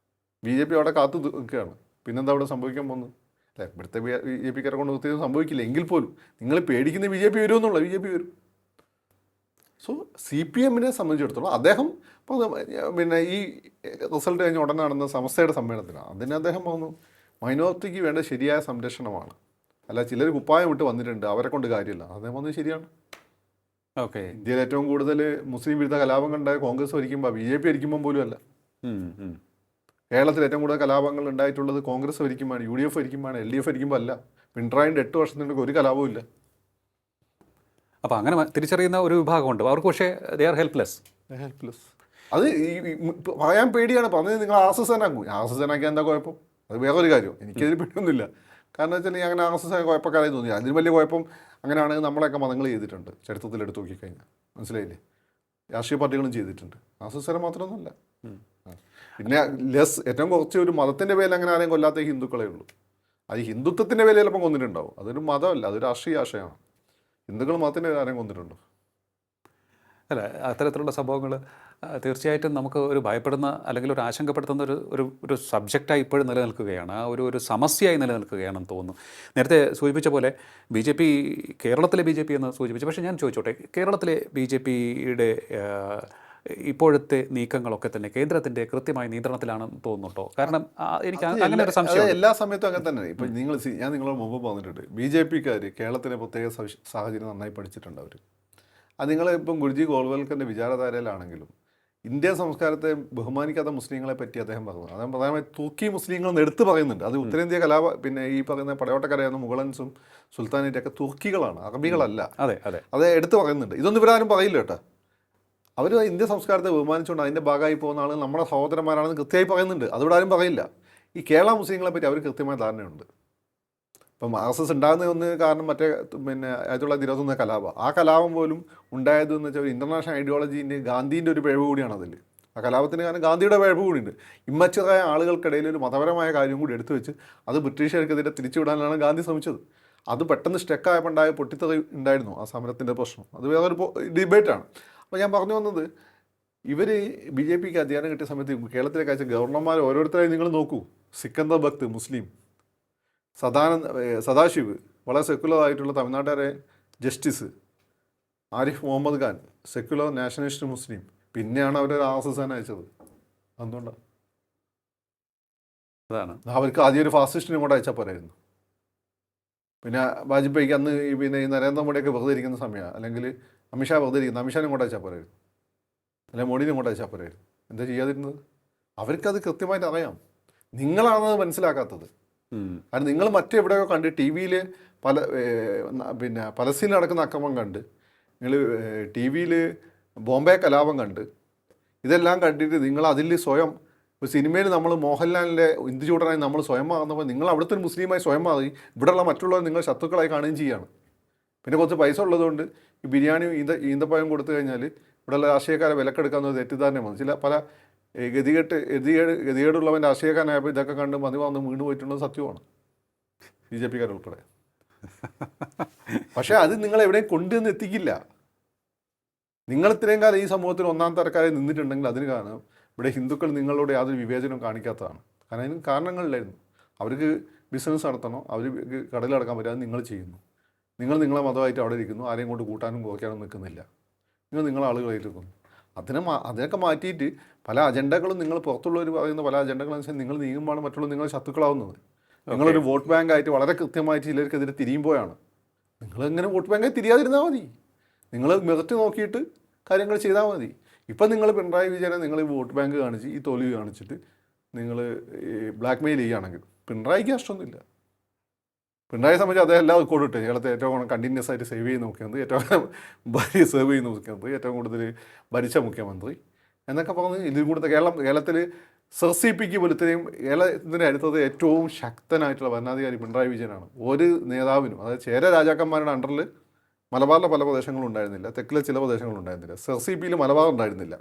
S1: BJP അവിടെ കാത്തു നിൽക്കുകയാണ്. പിന്നെന്താ അവിടെ സംഭവിക്കാൻ പോകുന്നത്? അല്ലേ, ഇവിടുത്തെ BJPക്കാരെ കൊണ്ട് നിർത്തിയത് സംഭവിക്കില്ല. എങ്കിൽ പോലും നിങ്ങൾ പേടിക്കുന്ന BJP വരുമെന്നുള്ള BJP വരും. സോ CPM-നെ സംബന്ധിച്ചിടത്തോളം അദ്ദേഹം പിന്നെ ഈ റിസൾട്ട് കഴിഞ്ഞ് ഉടനെ നടന്ന സമസ്തയുടെ സമ്മേളനത്തിലാണ്. അതിന് അദ്ദേഹം പറഞ്ഞു മൈനോറിറ്റിക്ക് വേണ്ട ശരിയായ സംരക്ഷണമാണ്, അല്ല ചിലർ കുപ്പായം വിട്ട് വന്നിട്ടുണ്ട് അവരെ കൊണ്ട് കാര്യമില്ല. അദ്ദേഹം പറഞ്ഞത് ശരിയാണ്.
S2: ഓക്കെ,
S1: ഇന്ത്യയിൽ ഏറ്റവും കൂടുതൽ മുസ്ലിം വിരുദ്ധ കലാപം കണ്ടായ കോൺഗ്രസ് ഭരിക്കുമ്പോൾ BJP ഭരിക്കുമ്പം പോലും അല്ല. കേരളത്തിൽ ഏറ്റവും കൂടുതൽ കലാപങ്ങൾ ഉണ്ടായിട്ടുള്ളത് കോൺഗ്രസ് ഭരിക്കുമ്പോഴാണ്, UDF ഭരിക്കുമ്പോഴാണ്, LDF ഭരിക്കുമ്പോൾ അല്ല. പിണറായിൻ്റെ 8 വർഷത്തിനൊക്കെ ഒരു കലാപവും ഇല്ല.
S2: അപ്പോൾ അങ്ങനെ തിരിച്ചറിയുന്ന ഒരു വിഭാഗമുണ്ട്. അവർക്ക് പക്ഷേ ദേ ആർ ഹെൽപ്ലെസ്.
S1: അത് പറയാൻ പേടിയാണ്. പറഞ്ഞത് നിങ്ങൾ RSS ആക്കിയാൽ എന്താ കുഴപ്പം? അത് വേറൊരു കാര്യം. എനിക്കതിൽ പേടിയൊന്നുമില്ല. കാരണം വെച്ചാൽ അങ്ങനെ RSS കുഴപ്പക്കാരായി തോന്നില്ല. അതിന് വലിയ കുഴപ്പം അങ്ങനെയാണെങ്കിൽ നമ്മളെയൊക്കെ മതങ്ങൾ ചെയ്തിട്ടുണ്ട്. ചരിത്രത്തിൽ എടുത്ത് നോക്കിക്കഴിഞ്ഞാൽ മനസ്സിലായില്ലേ? രാഷ്ട്രീയ പാർട്ടികളും ചെയ്തിട്ടുണ്ട്. RSS മാത്രമൊന്നുമല്ല. പിന്നെ ഏറ്റവും കുറച്ച് ഒരു മതത്തിൻ്റെ പേരിൽ അങ്ങനെ ആരെയും കൊല്ലാത്ത ഹിന്ദുക്കളേ ഉള്ളൂ. അത് ഹിന്ദുത്വത്തിൻ്റെ പേരിൽ ചിലപ്പോൾ കൊന്നിട്ടുണ്ടാവും. അതൊരു മതമല്ല, അതൊരു രാഷ്ട്രീയ ആശയമാണ്. ഹിന്ദുക്കൾ മതത്തിൻ്റെ പേരിൽ ആരെയും കൊന്നിട്ടുണ്ടോ?
S2: അല്ല, അത്തരത്തിലുള്ള സംഭവങ്ങൾ തീർച്ചയായിട്ടും നമുക്ക് ഒരു ഭയപ്പെടുന്ന അല്ലെങ്കിൽ ഒരു ആശങ്കപ്പെടുത്തുന്ന ഒരു സബ്ജക്റ്റായി ഇപ്പോഴും നിലനിൽക്കുകയാണ്. ആ ഒരു സമസ്യയായി നിലനിൽക്കുകയാണെന്ന് തോന്നുന്നു. നേരത്തെ സൂചിപ്പിച്ച പോലെ BJP, കേരളത്തിലെ BJP എന്ന് സൂചിപ്പിച്ചു. പക്ഷേ ഞാൻ ചോദിച്ചോട്ടെ, കേരളത്തിലെ BJPയുടെ ഇപ്പോഴത്തെ നീക്കങ്ങളൊക്കെ തന്നെ കേന്ദ്രത്തിൻ്റെ കൃത്യമായ നിയന്ത്രണത്തിലാണെന്ന് തോന്നുന്നുണ്ടോ? കാരണം എനിക്ക് അങ്ങനെ ഒരു സംശയം.
S1: എല്ലാ സമയത്തും അങ്ങനെ തന്നെ. ഇപ്പം ഞാൻ നിങ്ങളോട് മുമ്പ് പറഞ്ഞിട്ടുണ്ട്, BJPക്കാർ കേരളത്തിലെ പ്രത്യേക സാഹചര്യം നന്നായി പഠിച്ചിട്ടുണ്ട്. അവർ അത് നിങ്ങളിപ്പം ഗുരുജി ഗോൾവൽക്കറിൻ്റെ വിചാരധാരയിലാണെങ്കിലും ഇന്ത്യൻ സംസ്കാരത്തെ ബഹുമാനിക്കാത്ത മുസ്ലിങ്ങളെ പറ്റി അദ്ദേഹം പറഞ്ഞു. അദ്ദേഹം പ്രധാനമായി തുർക്കി മുസ്ലിങ്ങളെന്ന് എടുത്ത് പറയുന്നുണ്ട്. അത് ഉത്തരേന്ത്യ പിന്നെ ഈ പറയുന്ന പടയോട്ടക്കരയെന്ന മുഗളൻസും സുൽത്താനേറ്റൊക്കെ തുർക്കികളാണ്, അറബികളല്ല.
S2: അതെ അതെ,
S1: അത് എടുത്ത് പറയുന്നുണ്ട്. ഇതൊന്നും ഇവരാരും പറയില്ല കേട്ടോ. അവർ ഇന്ത്യൻ സംസ്കാരത്തെ ബഹുമാനിച്ചുകൊണ്ട് അതിൻ്റെ ഭാഗമായി പോകുന്ന ആളുകൾ നമ്മുടെ സഹോദരന്മാരാണെന്ന് കൃത്യമായി പറയുന്നുണ്ട്. അതിവിടെ ആരും പറയില്ല. ഈ കേരള മുസ്ലിങ്ങളെ പറ്റി അവർ കൃത്യമായ ധാരണയുണ്ട്. ഇപ്പം RSS ഉണ്ടാകുന്ന കാരണം പിന്നെ 1921 കലാപം. ആ കലാപം പോലും ഉണ്ടായതെന്ന് വെച്ചാൽ ഒരു ഇൻ്റർനാഷണൽ ഐഡിയോളജീൻ്റെ ഗാന്ധിൻ്റെ ഒരു പിഴവ് കൂടിയാണ് അതിൽ. ആ കലാപത്തിന് കാരണം ഗാന്ധിയുടെ പിഴവ് കൂടിയുണ്ട്. ഇമ്മച്ചതായ ആളുകൾക്കിടയിൽ ഒരു മതപരമായ കാര്യം കൂടി എടുത്തു വെച്ച് അത് ബ്രിട്ടീഷുകാർക്കെതിരെ തിരിച്ചുവിടാനാണ് ഗാന്ധി ശ്രമിച്ചത്. അത് പെട്ടെന്ന് സ്റ്റക്കായപ്പോൾ ഉണ്ടായ പൊട്ടിത്തെറി ഉണ്ടായിരുന്നു ആ സമരത്തിൻ്റെ പ്രശ്നം. അത് വേറൊരു ഡിബേറ്റാണ്. അപ്പോൾ ഞാൻ പറഞ്ഞു വന്നത്, ഇവർ BJPക്ക് അധികാരം കിട്ടിയ സമയത്ത് കേരളത്തിലേക്ക് അയച്ച ഗവർണർമാർ ഓരോരുത്തരായി നിങ്ങൾ നോക്കൂ. സിക്കന്ദർ ഭക്ത് മുസ്ലിം, സദാശിവ് വളരെ സെക്കുലർ ആയിട്ടുള്ള തമിഴ്നാട്ടുകാരെ justice, Arif Mohammad Khan secular nationalist Muslim. പിന്നെയാണ് അവർ RSS അയച്ചത്. എന്തുകൊണ്ടാണ്?
S2: അതാണ്
S1: അവർക്ക് ആദ്യം ഒരു ഫാസിസ്റ്റിനും കൂടെ അയച്ചാൽ പോരായിരുന്നു. പിന്നെ വാജ്പേയിക്ക് അന്ന് ഈ നരേന്ദ്രമോദിയൊക്കെ വെറുതെ ഇരിക്കുന്ന സമയമാണ്, അല്ലെങ്കിൽ അമിത്ഷാ വെറുതെ ഇരിക്കുന്നത്, അമിത്ഷാനും കൂടെ അയച്ചാൽ പോരായിരുന്നു, അല്ലെങ്കിൽ മോഡിനും കൂടെ അയച്ചാൽ പോരായിരുന്നു. എന്താ ചെയ്യാതിരുന്നത്? അവർക്കത് കൃത്യമായിട്ട് അറിയാം. നിങ്ങളാണത് മനസ്സിലാക്കാത്തത്. കാരണം നിങ്ങൾ മറ്റെവിടെയോ കണ്ട് TV-യിൽ പിന്നെ പലസ്തീനിൽ നടക്കുന്ന അക്രമം കണ്ട്, നിങ്ങൾ TV-യിൽ ബോംബെ കലാപം കണ്ട്, ഇതെല്ലാം കണ്ടിട്ട് നിങ്ങൾ അതിൽ സ്വയം ഒരു സിനിമയിൽ നമ്മൾ മോഹൻലാലിൻ്റെ ഇന്ത്യ ചൂടനായി നമ്മൾ സ്വയം മാറുന്നപ്പോൾ നിങ്ങൾ അവിടുത്തെ ഒരു മുസ്ലിമായി സ്വയം മാറി ഇവിടെയുള്ള മറ്റുള്ളവർ നിങ്ങൾ ശത്രുക്കളായി കാണുകയും ചെയ്യുകയാണ്. പിന്നെ കുറച്ച് പൈസ ഉള്ളതുകൊണ്ട് ഈ ബിരിയാണി ഈന്തപ്പഴം കൊടുത്തു കഴിഞ്ഞാൽ ഇവിടെയുള്ള രാഷ്ട്രീയക്കാരെ വിലക്കെടുക്കാമെന്ന് തെറ്റിദ്ധാരണ വന്നു. ചില പല ഗതികേടുള്ളവൻ രാഷ്ട്രീയക്കാരനായപ്പോൾ ഇതൊക്കെ കണ്ട് മതി വന്ന് വീണ് പോയിട്ടുള്ളത് സത്യമാണ്, BJPക്കാരുൾപ്പെടെ. പക്ഷേ അത് നിങ്ങൾ എവിടെയും കൊണ്ടുവന്ന് എത്തിക്കില്ല. നിങ്ങൾ ഇത്രയും കാലം ഈ സമൂഹത്തിൽ ഒന്നാം തരക്കാരായി നിന്നിട്ടുണ്ടെങ്കിൽ അതിന് കാരണം ഇവിടെ ഹിന്ദുക്കൾ നിങ്ങളോട് യാതൊരു വിവേചനവും കാണിക്കാത്തതാണ്. കാരണം അതിന് കാരണങ്ങളിലായിരുന്നു. അവർക്ക് ബിസിനസ് നടത്തണോ, അവർക്ക് കടലിലടക്കാൻ പറ്റുക, അത് നിങ്ങൾ ചെയ്യുന്നു. നിങ്ങളെ മതമായിട്ട് അവിടെ ഇരിക്കുന്നു, ആരെയും കൊണ്ട് കൂട്ടാനും കുറയ്ക്കാനും നിൽക്കുന്നില്ല. നിങ്ങളെ ആളുകളായിരിക്കുന്നു. അതിനൊക്കെ മാറ്റിയിട്ട് പല അജണ്ടകളും നിങ്ങൾ പുറത്തുള്ളവർ പറയുന്ന പല അജണ്ടകളനുസരിച്ച് നിങ്ങൾ നീങ്ങുമ്പോഴാണ് മറ്റുള്ള നിങ്ങൾ ശത്രുക്കളാവുന്നത്. നിങ്ങളൊരു വോട്ട് ബാങ്കായിട്ട് വളരെ കൃത്യമായിട്ട് ചിലർക്കെതിരെ തിരിയുമ്പോഴാണ്. നിങ്ങളെങ്ങനെ വോട്ട് ബാങ്കായി തിരിയാതിരുന്നാൽ മതി. നിങ്ങൾ മെറിറ്റ് നോക്കിയിട്ട് കാര്യങ്ങൾ ചെയ്താൽ മതി. ഇപ്പം നിങ്ങൾ പിണറായി വിജയനെ നിങ്ങൾ ഈ വോട്ട് ബാങ്ക് കാണിച്ച് ഈ തോൽവി കാണിച്ചിട്ട് നിങ്ങൾ ബ്ലാക്ക് മെയിൽ ചെയ്യുകയാണെങ്കിൽ പിണറായിക്ക് നഷ്ടമൊന്നുമില്ല. പിണറായി സംബന്ധിച്ച് അദ്ദേഹം എല്ലാ റെക്കോർഡും ഇട്ടു. കേരളത്തെ ഏറ്റവും കൂടുതൽ കണ്ടിന്യൂസ് ആയിട്ട് സേവ് ചെയ്ത് നോക്കുന്നത്, ഏറ്റവും സേവ് ചെയ്ത് നോക്കുന്നത്, ഏറ്റവും കൂടുതൽ ഭരിച്ച മുഖ്യമന്ത്രി എന്നൊക്കെ പറഞ്ഞ് ഇതിൽ കൂടുതൽ കേരളത്തിൽ SRCPക്ക് പോലും ഇത്രയും കേരളത്തിൻ്റെ അടുത്തത് ഏറ്റവും ശക്തനായിട്ടുള്ള ഭരണാധികാരി പിണറായി വിജയനാണ്. ഒരു നേതാവിനും, അതായത് ചേര രാജാക്കന്മാരുടെ അണ്ടറിൽ മലബാറിലെ പല പ്രദേശങ്ങളും ഉണ്ടായിരുന്നില്ല, തെക്കിലെ ചില പ്രദേശങ്ങളും ഉണ്ടായിരുന്നില്ല. SRCPയിൽ മലബാർ ഉണ്ടായിരുന്നില്ല,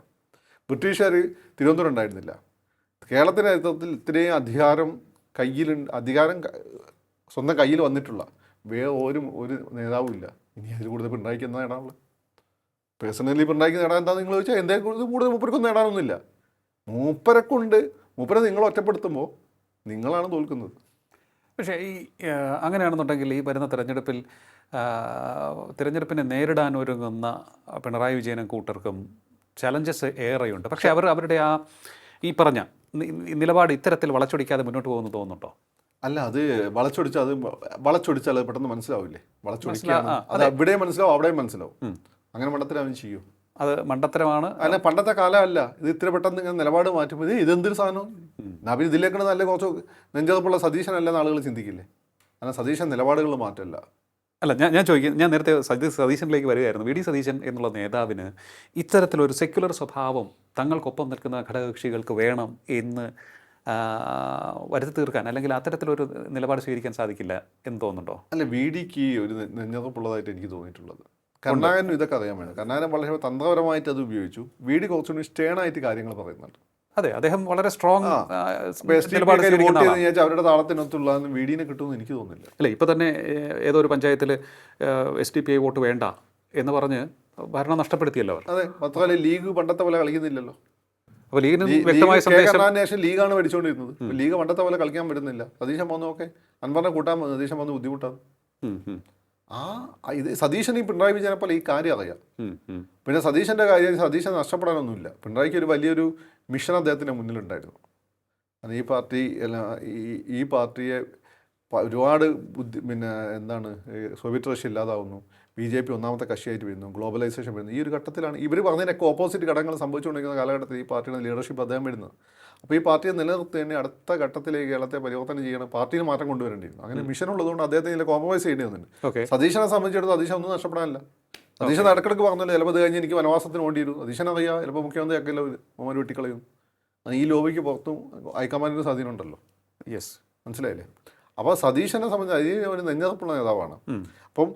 S1: ബ്രിട്ടീഷുകാർ തിരുവനന്തപുരം ഉണ്ടായിരുന്നില്ല. കേരളത്തിൻ്റെ അടുത്തത്തിൽ ഇത്രയും അധികാരം സ്വന്തം കയ്യിൽ വന്നിട്ടുള്ള വേറെ ഒരു നേതാവും ഇല്ല. ഇനി അതിൽ കൂടുതൽ പിണറായിക്ക് എന്താ നേടാനുള്ളത്? പേഴ്സണലി പിണറായിക്ക് നേടാൻ എന്താണെന്ന് നിങ്ങൾ ചോദിച്ചാൽ എന്തെങ്കിലും കൂടുതൽ മൂപ്പർക്കൊന്നും നേടാനൊന്നുമില്ല. മൂപ്പരെ നിങ്ങൾ ഒറ്റപ്പെടുത്തുമ്പോൾ നിങ്ങളാണ് തോൽക്കുന്നത്.
S2: പക്ഷേ ഈ അങ്ങനെയാണെന്നുണ്ടെങ്കിൽ ഈ വരുന്ന തിരഞ്ഞെടുപ്പിനെ നേരിടാൻ ഒരുങ്ങുന്ന പിണറായി വിജയനും കൂട്ടർക്കും ചലഞ്ചസ് ഏറെയുണ്ട്. പക്ഷേ അവരുടെ ഈ പറഞ്ഞ നിലപാട് ഇത്തരത്തിൽ വളച്ചൊടിക്കാതെ മുന്നോട്ട് പോകുമെന്ന് തോന്നുന്നുണ്ടോ?
S1: അല്ല, അത് വളച്ചൊടിച്ചാൽ അത് പെട്ടെന്ന് മനസ്സിലാവില്ലേ? വളച്ചൊടിക്കുക അത് എവിടെയും മനസ്സിലാവും, അവിടെയും മനസ്സിലാവും. അങ്ങനെ മണ്ടത്തരം ചെയ്യും.
S2: അത് മണ്ടത്തരമാണ്.
S1: അല്ല, പണ്ടത്തെ കാലമല്ല ഇത്. ഇത്ര പെട്ടെന്ന് ഇങ്ങനെ നിലപാട് മാറ്റുമ്പോൾ ഇതെന്തൊരു സാധനം, നബി ഇതിലേക്കാണ് നല്ല കുറച്ച് നെഞ്ചുറപ്പുള്ള സതീശനല്ലെന്ന് ആളുകൾ ചിന്തിക്കില്ലേ? അങ്ങനെ സതീശൻ നിലപാടുകൾ മാറ്റല്ല.
S2: അല്ല, ഞാൻ ചോദിക്കും, ഞാൻ നേരത്തെ സതീശനിലേക്ക് വരികയായിരുന്നു. വി ഡി സതീശൻ എന്നുള്ള നേതാവിന് ഇത്തരത്തിലൊരു സെക്യുലർ സ്വഭാവം തങ്ങൾക്കൊപ്പം നിൽക്കുന്ന ഘടകകക്ഷികൾക്ക് വേണം എന്ന് വരുത്തി തീർക്കാൻ, അല്ലെങ്കിൽ അത്തരത്തിലൊരു നിലപാട് സ്വീകരിക്കാൻ സാധിക്കില്ല എന്ന് തോന്നുന്നുണ്ടോ?
S1: അല്ല, വി ഡിക്ക് ഒരു നെഞ്ഞുറപ്പുള്ളതായിട്ട് എനിക്ക് തോന്നിയിട്ടുള്ളത്. കരുണാകരനും ഇതൊക്കെ അറിയാൻ വേണം. കരുണാകരൻ വളരെ തന്ത്രപരമായിട്ട് അത് ഉപയോഗിച്ചു. വി ഡി കുറച്ചുകൂടി സ്റ്റേണായിട്ട് കാര്യങ്ങൾ പറയുന്നുണ്ട്.
S2: അതെ, അദ്ദേഹം വളരെ സ്ട്രോങ്
S1: അവരുടെ താളത്തിനൊത്തുള്ള വീഡിനെ കിട്ടുമെന്ന് എനിക്ക് തോന്നുന്നില്ല.
S2: അല്ല, ഇപ്പോൾ തന്നെ ഏതോ ഒരു പഞ്ചായത്തിൽ SDPI വോട്ട് വേണ്ട എന്ന് പറഞ്ഞ് ഭരണം നഷ്ടപ്പെടുത്തിയല്ലോ അവർ.
S1: അതെ, മാത്രമല്ല ലീഗ് പണ്ടത്തെ പോലെ കളിക്കുന്നില്ലല്ലോ.
S2: അപ്പോൾ ലീഗിന് വ്യക്തമായ സന്ദേശം,
S1: ലീഗാണ് പഠിച്ചുകൊണ്ടിരുന്നത്. ലീഗ് പണ്ടത്തെ പോലെ കളിക്കാൻ പറ്റുന്നില്ല. സതീശൻ വന്നു, ഓക്കെ, അൻവറിനെ കൂട്ടാൻ സതീശൻ വന്ന് ബുദ്ധിമുട്ടാണ്. ഇത് സതീശന് ഈ പിണറായി വിജയനെ പോലെ ഈ കാര്യം അറിയാം. പിന്നെ സതീശൻ്റെ കാര്യം, സതീശൻ നഷ്ടപ്പെടാനൊന്നുമില്ല. പിണറായിക്ക് ഒരു വലിയൊരു മിഷൻ അദ്ദേഹത്തിൻ്റെ മുന്നിലുണ്ടായിരുന്നു. അത് ഈ പാർട്ടിയെ ഒരുപാട് സോവിയറ്റ് റഷ്യ ഇല്ലാതാവുന്നു, BJP ഒന്നാമത്തെ കക്ഷിയായിട്ട് വരുന്നു, ഗ്ലോബലൈസേഷൻ വരുന്നു. ഈ ഒരു ഘട്ടത്തിലാണ് ഇവർ പറഞ്ഞതിനൊക്കെ ഓപ്പോസിറ്റ് ഘടകങ്ങൾ സംഭവിച്ചുകൊണ്ടിരിക്കുന്ന കാലഘട്ടത്തിൽ ഈ പാർട്ടിയുടെ ലീഡർഷിപ്പ് അദ്ദേഹം വരുന്നത്. അപ്പോൾ ഈ പാർട്ടിയെ നിലനിർത്തി തന്നെ അടുത്ത ഘട്ടത്തിലേക്ക് കേരളത്തെ പരിവർത്തനം ചെയ്യണം, പാർട്ടിയിൽ മാറ്റം കൊണ്ടുവരേണ്ടിയിരുന്നു. അങ്ങനെ മിഷൻ ഉള്ളതുകൊണ്ട് അദ്ദേഹത്തിന് കോംപ്രമൈസ് ചെയ്യേണ്ടി വന്നിട്ടുണ്ട്. സതീശനെ സംബന്ധിച്ചിടത്തോളം സതീശൻ ഒന്നും നഷ്ടപ്പെടാനില്ല. സതീശൻ ഇടക്കിടക്ക് പറഞ്ഞല്ലോ, ചിലപ്പോൾ ഇത് കഴിഞ്ഞ് എനിക്ക് വനവാസത്തിന് വേണ്ടിയിരുന്നു. സതീശനറിയാം ചിലപ്പോൾ മുഖ്യമന്ത്രി ആക്കില്ല മോര് വെട്ടിക്കളയും. ഈ ലോബിക്ക് പുറത്തും ഹൈക്കമാൻഡിന് സ്വാധീനം ഉണ്ടല്ലോ.
S2: യെസ്,
S1: മനസ്സിലായില്ലേ? അപ്പോൾ സതീശനെ സംബന്ധിച്ച് അതിന് ഒരു നെഞ്ഞുറപ്പുള്ള നേതാവാണ്. അപ്പം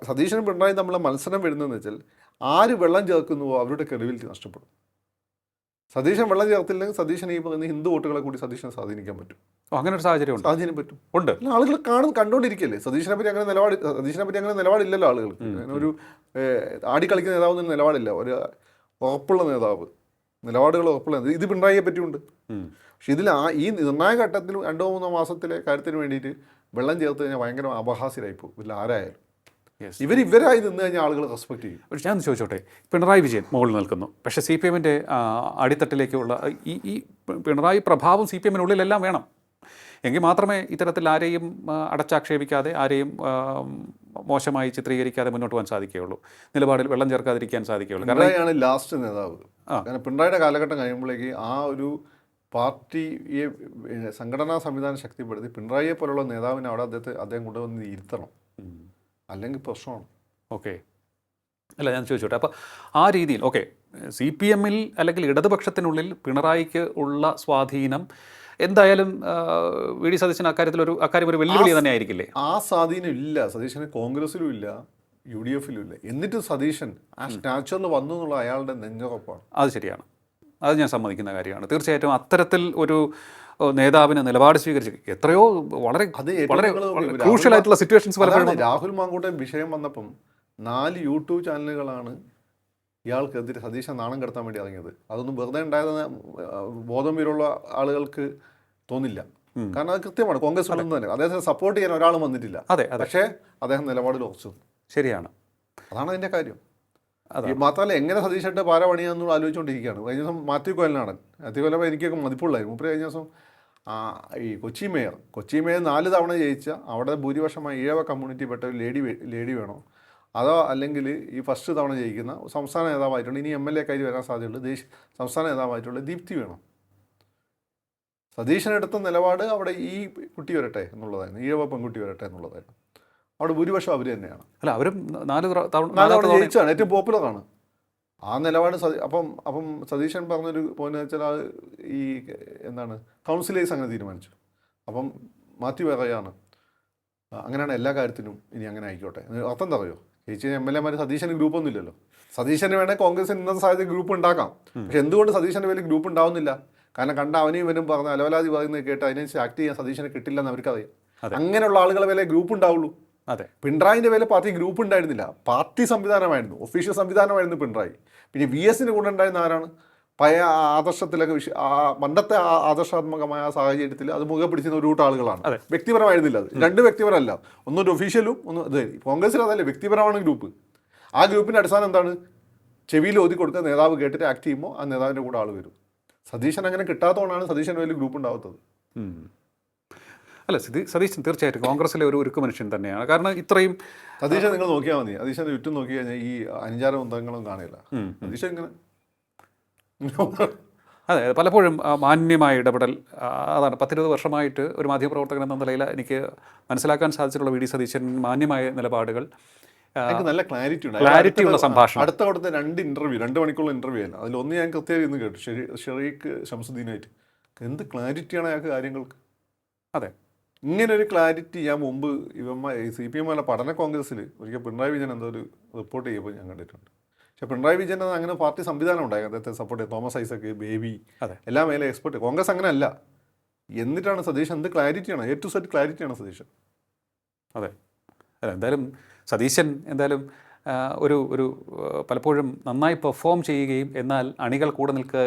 S1: സതീശനും പിണറായി തമ്മിലുള്ള മത്സരം വരുന്നതെന്ന് വെച്ചാൽ ആര് വെള്ളം ചേർക്കുന്നുവോ അവരുടെ ക്രെഡിബിലിറ്റി നഷ്ടപ്പെടും. സതീശൻ വെള്ളം ചേർത്തില്ലെങ്കിൽ സതീശൻ ഈ പറയുന്ന ഹിന്ദു വോട്ടുകളെ കൂടി സതീശനെ സ്വാധീനിക്കാൻ പറ്റും.
S2: അങ്ങനെ ഒരു സാഹചര്യം
S1: പറ്റും, ഉണ്ട്. ആളുകൾ കണ്ടുകൊണ്ടിരിക്കല്ലേ സതീശനെ പറ്റി അങ്ങനെ നിലപാടില്ലല്ലോ ആളുകൾക്ക്. അങ്ങനെ ഒരു ആടിക്കളിക്കുന്ന നേതാവ് നിലപാടില്ല. ഒരു ഉറപ്പുള്ള നേതാവ്, നിലപാടുകൾ ഉറപ്പുള്ള ഇത് പിണറായിയെ പറ്റിയുണ്ട്. പക്ഷെ ഇതിൽ ഈ നിർണായക ഘട്ടത്തിൽ 2-3 മാസത്തിലെ കാര്യത്തിന് വേണ്ടിയിട്ട് വെള്ളം ചേർത്ത് കഴിഞ്ഞാൽ ഭയങ്കര അപഹാസ്യരായിപ്പോകും. ഇതിൽ ആരായാലും ഇവരായി നിന്ന് കഴിഞ്ഞാൽ ആളുകൾ റെസ്പെക്ട് ചെയ്യും.
S2: പക്ഷെ ഞാൻ ചോദിച്ചോട്ടെ, പിണറായി വിജയൻ മുകളിൽ നിൽക്കുന്നു, പക്ഷേ CPM-ൻ്റെ അടിത്തട്ടിലേക്കുള്ള ഈ പിണറായി പ്രഭാവം CPM-നുള്ളിലെല്ലാം വേണം. എങ്കിൽ മാത്രമേ ഇത്തരത്തിൽ ആരെയും അടച്ചാക്ഷേപിക്കാതെ, ആരെയും മോശമായി ചിത്രീകരിക്കാതെ മുന്നോട്ട് പോകാൻ സാധിക്കുകയുള്ളൂ, നിലപാടിൽ വെള്ളം ചേർക്കാതിരിക്കാൻ സാധിക്കുകയുള്ളൂ.
S1: പിണറായിയാണ് ലാസ്റ്റ് നേതാവ്. കാരണം പിണറായിയുടെ കാലഘട്ടം കഴിയുമ്പോഴേക്ക് ആ ഒരു പാർട്ടിയെ സംഘടനാ സംവിധാനം ശക്തിപ്പെടുത്തി പിണറായിയെ പോലുള്ള നേതാവിനെ അവിടെ അദ്ദേഹം കൊണ്ടുവന്ന് ഇരുത്തണം, അല്ലെങ്കിൽ പ്രശ്നമാണ്.
S2: ഓക്കെ, അല്ല ഞാൻ ചോദിച്ചോട്ടെ, അപ്പോൾ ആ രീതിയിൽ CPM-ൽ അല്ലെങ്കിൽ ഇടതുപക്ഷത്തിനുള്ളിൽ പിണറായിക്ക് ഉള്ള സ്വാധീനം എന്തായാലും വി ഡി സതീശൻ അക്കാര്യം ഒരു വെല്ലുവിളി തന്നെ ആയിരിക്കില്ലേ?
S1: ആ സ്വാധീനം ഇല്ല സതീശന്, കോൺഗ്രസിലും ഇല്ല, UDF-ലും ഇല്ല. എന്നിട്ട് സതീശൻ ആ സ്റ്റാച്ചറിൽ വന്നു എന്നുള്ള അയാളുടെ നെഞ്ഞുറപ്പാണ്.
S2: അത് ശരിയാണ്, അത് ഞാൻ സമ്മതിക്കുന്ന കാര്യമാണ്. തീർച്ചയായിട്ടും അത്തരത്തിൽ ഒരു നേതാവിന് നിലപാട് സ്വീകരിച്ച് എത്രയോ വളരെ ക്രൂഷ്യൽ ആയിട്ടുള്ള സിറ്റുവേഷൻസ് പലപ്പോഴും.
S1: രാഹുൽ മാങ്കൂട്ടൻ വിഷയം വന്നപ്പം 4 YouTube ചാനലുകളാണ് ഇയാൾക്കെതിരെ സതീശൻ നാണം കടത്താൻ വേണ്ടി ഇറങ്ങിയത്. അതൊന്നും വെറുതെ ഉണ്ടായിരുന്ന ബോധം വീരുള്ള ആളുകൾക്ക് തോന്നില്ല. കാരണം അത് കൃത്യമാണ്. കോൺഗ്രസ് ഒന്നും തന്നെ അദ്ദേഹത്തെ സപ്പോർട്ട് ചെയ്യാൻ ഒരാളും വന്നിട്ടില്ല.
S2: അതെ,
S1: പക്ഷേ അദ്ദേഹം നിലപാടിൽ ഉറച്ചു.
S2: ശരിയാണ്,
S1: അതാണ് അതിൻ്റെ കാര്യം. മാത്രമല്ല എങ്ങനെ സതീശൻ്റെ പാര പണിയാന്ന് ആലോചിച്ചുകൊണ്ടിരിക്കുകയാണ്. കഴിഞ്ഞ ദിവസം മാത്യു കോയലിനാണ്. മാത്യു കോയലപ്പോൾ എനിക്കൊക്കെ മതിപ്പുള്ളായിരുന്നു. മുപ്പത് കഴിഞ്ഞ ദിവസം ഈ കൊച്ചി മേയർ 4 തവണ ജയിച്ച അവിടെ ഭൂരിപക്ഷമായി ഈഴവ കമ്മ്യൂണിറ്റി പെട്ട ഒരു ലേഡി വേണോ, അതോ അല്ലെങ്കിൽ ഈ ഫസ്റ്റ് തവണ ജയിക്കുന്ന സംസ്ഥാന നേതാവായിട്ടുള്ള, ഇനി MLA കാര്യം വരാൻ സാധ്യതയുള്ള സംസ്ഥാന നേതാവായിട്ടുള്ള ദീപ്തി വേണം. സതീശനെടുത്ത നിലപാട് അവിടെ ഈ കുട്ടി വരട്ടെ എന്നുള്ളതായിരുന്നു, ഈഴവ പെൺകുട്ടി വരട്ടെ എന്നുള്ളതായിരുന്നു. അവിടെ ഭൂരിപക്ഷം അവർ തന്നെയാണ്.
S2: അല്ല, അവരും
S1: നാല് തവണ ജയിച്ചാണ്, ഏറ്റവും പോപ്പുലറാണ് ആ നിലപാട്. അപ്പം സതീശൻ പറഞ്ഞൊരു പോയിന്റ് വെച്ചാൽ അത് ഈ എന്താണ് കൗൺസിലേഴ്സ് അങ്ങനെ തീരുമാനിച്ചു. അപ്പം മാത്യു പറയാണ് അങ്ങനെയാണ് എല്ലാ കാര്യത്തിനും ഇനി അങ്ങനെ ആയിക്കോട്ടെ. അർത്ഥം എന്താ പറയുമോ, ചേച്ചി MLA സതീശന് ഗ്രൂപ്പൊന്നും ഇല്ലല്ലോ. സതീശന് വേണേൽ കോൺഗ്രസിന് ഇന്നത്തെ സാഹചര്യത്തിൽ ഗ്രൂപ്പ് ഉണ്ടാക്കാം. പക്ഷെ എന്തുകൊണ്ട് സതീശൻ്റെ പേരിൽ ഗ്രൂപ്പ് ഉണ്ടാവുന്നില്ല? കാരണം കണ്ട അവനും ഇവനും പറഞ്ഞ അലവലാതി പറയുന്നത് കേട്ട് അതിനനുസരിച്ച് ആക്ട് ചെയ്യാൻ സതീശനെ കിട്ടില്ലെന്ന് അവർക്കറിയാം. അങ്ങനെയുള്ള ആളുകളെ വില ഗ്രൂപ്പ് ഉണ്ടാവുള്ളൂ.
S2: അതെ,
S1: പിണറായിൻ്റെ വില പാർട്ടി ഗ്രൂപ്പ് ഉണ്ടായിരുന്നില്ല, പാർട്ടി സംവിധാനമായിരുന്നു, ഒഫീഷ്യൽ സംവിധാനമായിരുന്നു പിണറായി. പിന്നെ VSന് കൂടെ ഉണ്ടായിരുന്ന ആരാണ്? പഴയ ആദർശത്തിലൊക്കെ പണ്ടത്തെ ആദർശാത്മകമായ സാഹചര്യത്തിൽ അത് മുഖ പിടിച്ചിരുന്ന ഒരു കൂട്ടം ആളുകളാണ്. വ്യക്തിപരമായിരുന്നില്ല അത്, രണ്ട് വ്യക്തിപരമല്ല, ഒന്നൊരു ഒഫീഷ്യലും ഒന്ന് അതെ. കോൺഗ്രസിൽ അതല്ലേ, വ്യക്തിപരമാണ് ഗ്രൂപ്പ്. ആ ഗ്രൂപ്പിൻ്റെ അടിസ്ഥാനം എന്താണ്? ചെവിയിൽ ഓതി കൊടുത്ത നേതാവ് കേട്ടിട്ട് ആക്ട് ചെയ്യുമ്പോൾ ആ നേതാവിൻ്റെ കൂടെ ആൾ വരും. സതീശൻ അങ്ങനെ കിട്ടാത്തതുകൊണ്ടാണ് സതീശൻ്റെ വലിയ ഗ്രൂപ്പ് ഉണ്ടാവാത്തത്.
S2: അല്ല, സതീശൻ തീർച്ചയായിട്ടും കോൺഗ്രസിലെ ഒരു ഉരുക്ക് മനുഷ്യൻ തന്നെയാണ്. കാരണം ഇത്രയും
S1: സതീശൻ നിങ്ങൾ നോക്കിയാൽ മതി, സതീശൻ്റെ ചുറ്റും നോക്കി കഴിഞ്ഞാൽ ഈ അഞ്ചാറ് ബന്ധങ്ങളും കാണില്ല. സതീശൻ ഇങ്ങനെ
S2: അതെ, പലപ്പോഴും മാന്യമായ ഇടപെടൽ. അതാണ് 10-20 വർഷമായിട്ട് ഒരു മാധ്യമപ്രവർത്തകൻ എന്ന നിലയിൽ എനിക്ക് മനസ്സിലാക്കാൻ സാധിച്ചിട്ടുള്ള VD സതീശൻ മാന്യമായ നിലപാടുകൾ,
S1: എനിക്ക് നല്ല ക്ലാരിറ്റി ഉണ്ട്,
S2: ക്ലാരിറ്റിയുള്ള സംഭാഷണം.
S1: അടുത്ത 2 മണിക്കൂറുള്ള ഇന്റർവ്യൂ അല്ല, അതിലൊന്ന് ഞാൻ കൃത്യമായി ഇന്ന് കേട്ടു, ഷെറീഖ് ശംസുദ്ദീനായിട്ട്. എന്ത് ക്ലാരിറ്റിയാണ് അയാൾക്ക് കാര്യങ്ങൾക്ക്.
S2: അതെ,
S1: ഇങ്ങനൊരു ക്ലാരിറ്റി ഞാൻ മുമ്പ് CPM പഠന കോൺഗ്രസ്സിൽ ഒരിക്കൽ പിണറായി വിജയൻ എന്തോ ഒരു റിപ്പോർട്ട് ചെയ്യുമ്പോൾ ഞാൻ കണ്ടിട്ടുണ്ട്. പക്ഷേ പിണറായി വിജയൻ അങ്ങനെ പാർട്ടി സംവിധാനം ഉണ്ടായി അദ്ദേഹത്തെ സപ്പോർട്ട് ചെയ്ത്, തോമസ് ഐസക്, ബേബി എല്ലാം മേലെ എക്സ്പെർട്ട്. കോൺഗ്രസ് അങ്ങനെ അല്ല. എന്നിട്ടാണ് സതീശൻ, എന്ത് ക്ലാരിറ്റിയാണ്, A to Z ക്ലാരിറ്റിയാണ് സതീശൻ.
S2: അതെ, അല്ല എന്തായാലും സതീശൻ എന്തായാലും ഒരു പലപ്പോഴും നന്നായി പെർഫോം ചെയ്യുകയും എന്നാൽ അണികൾ കൂടെ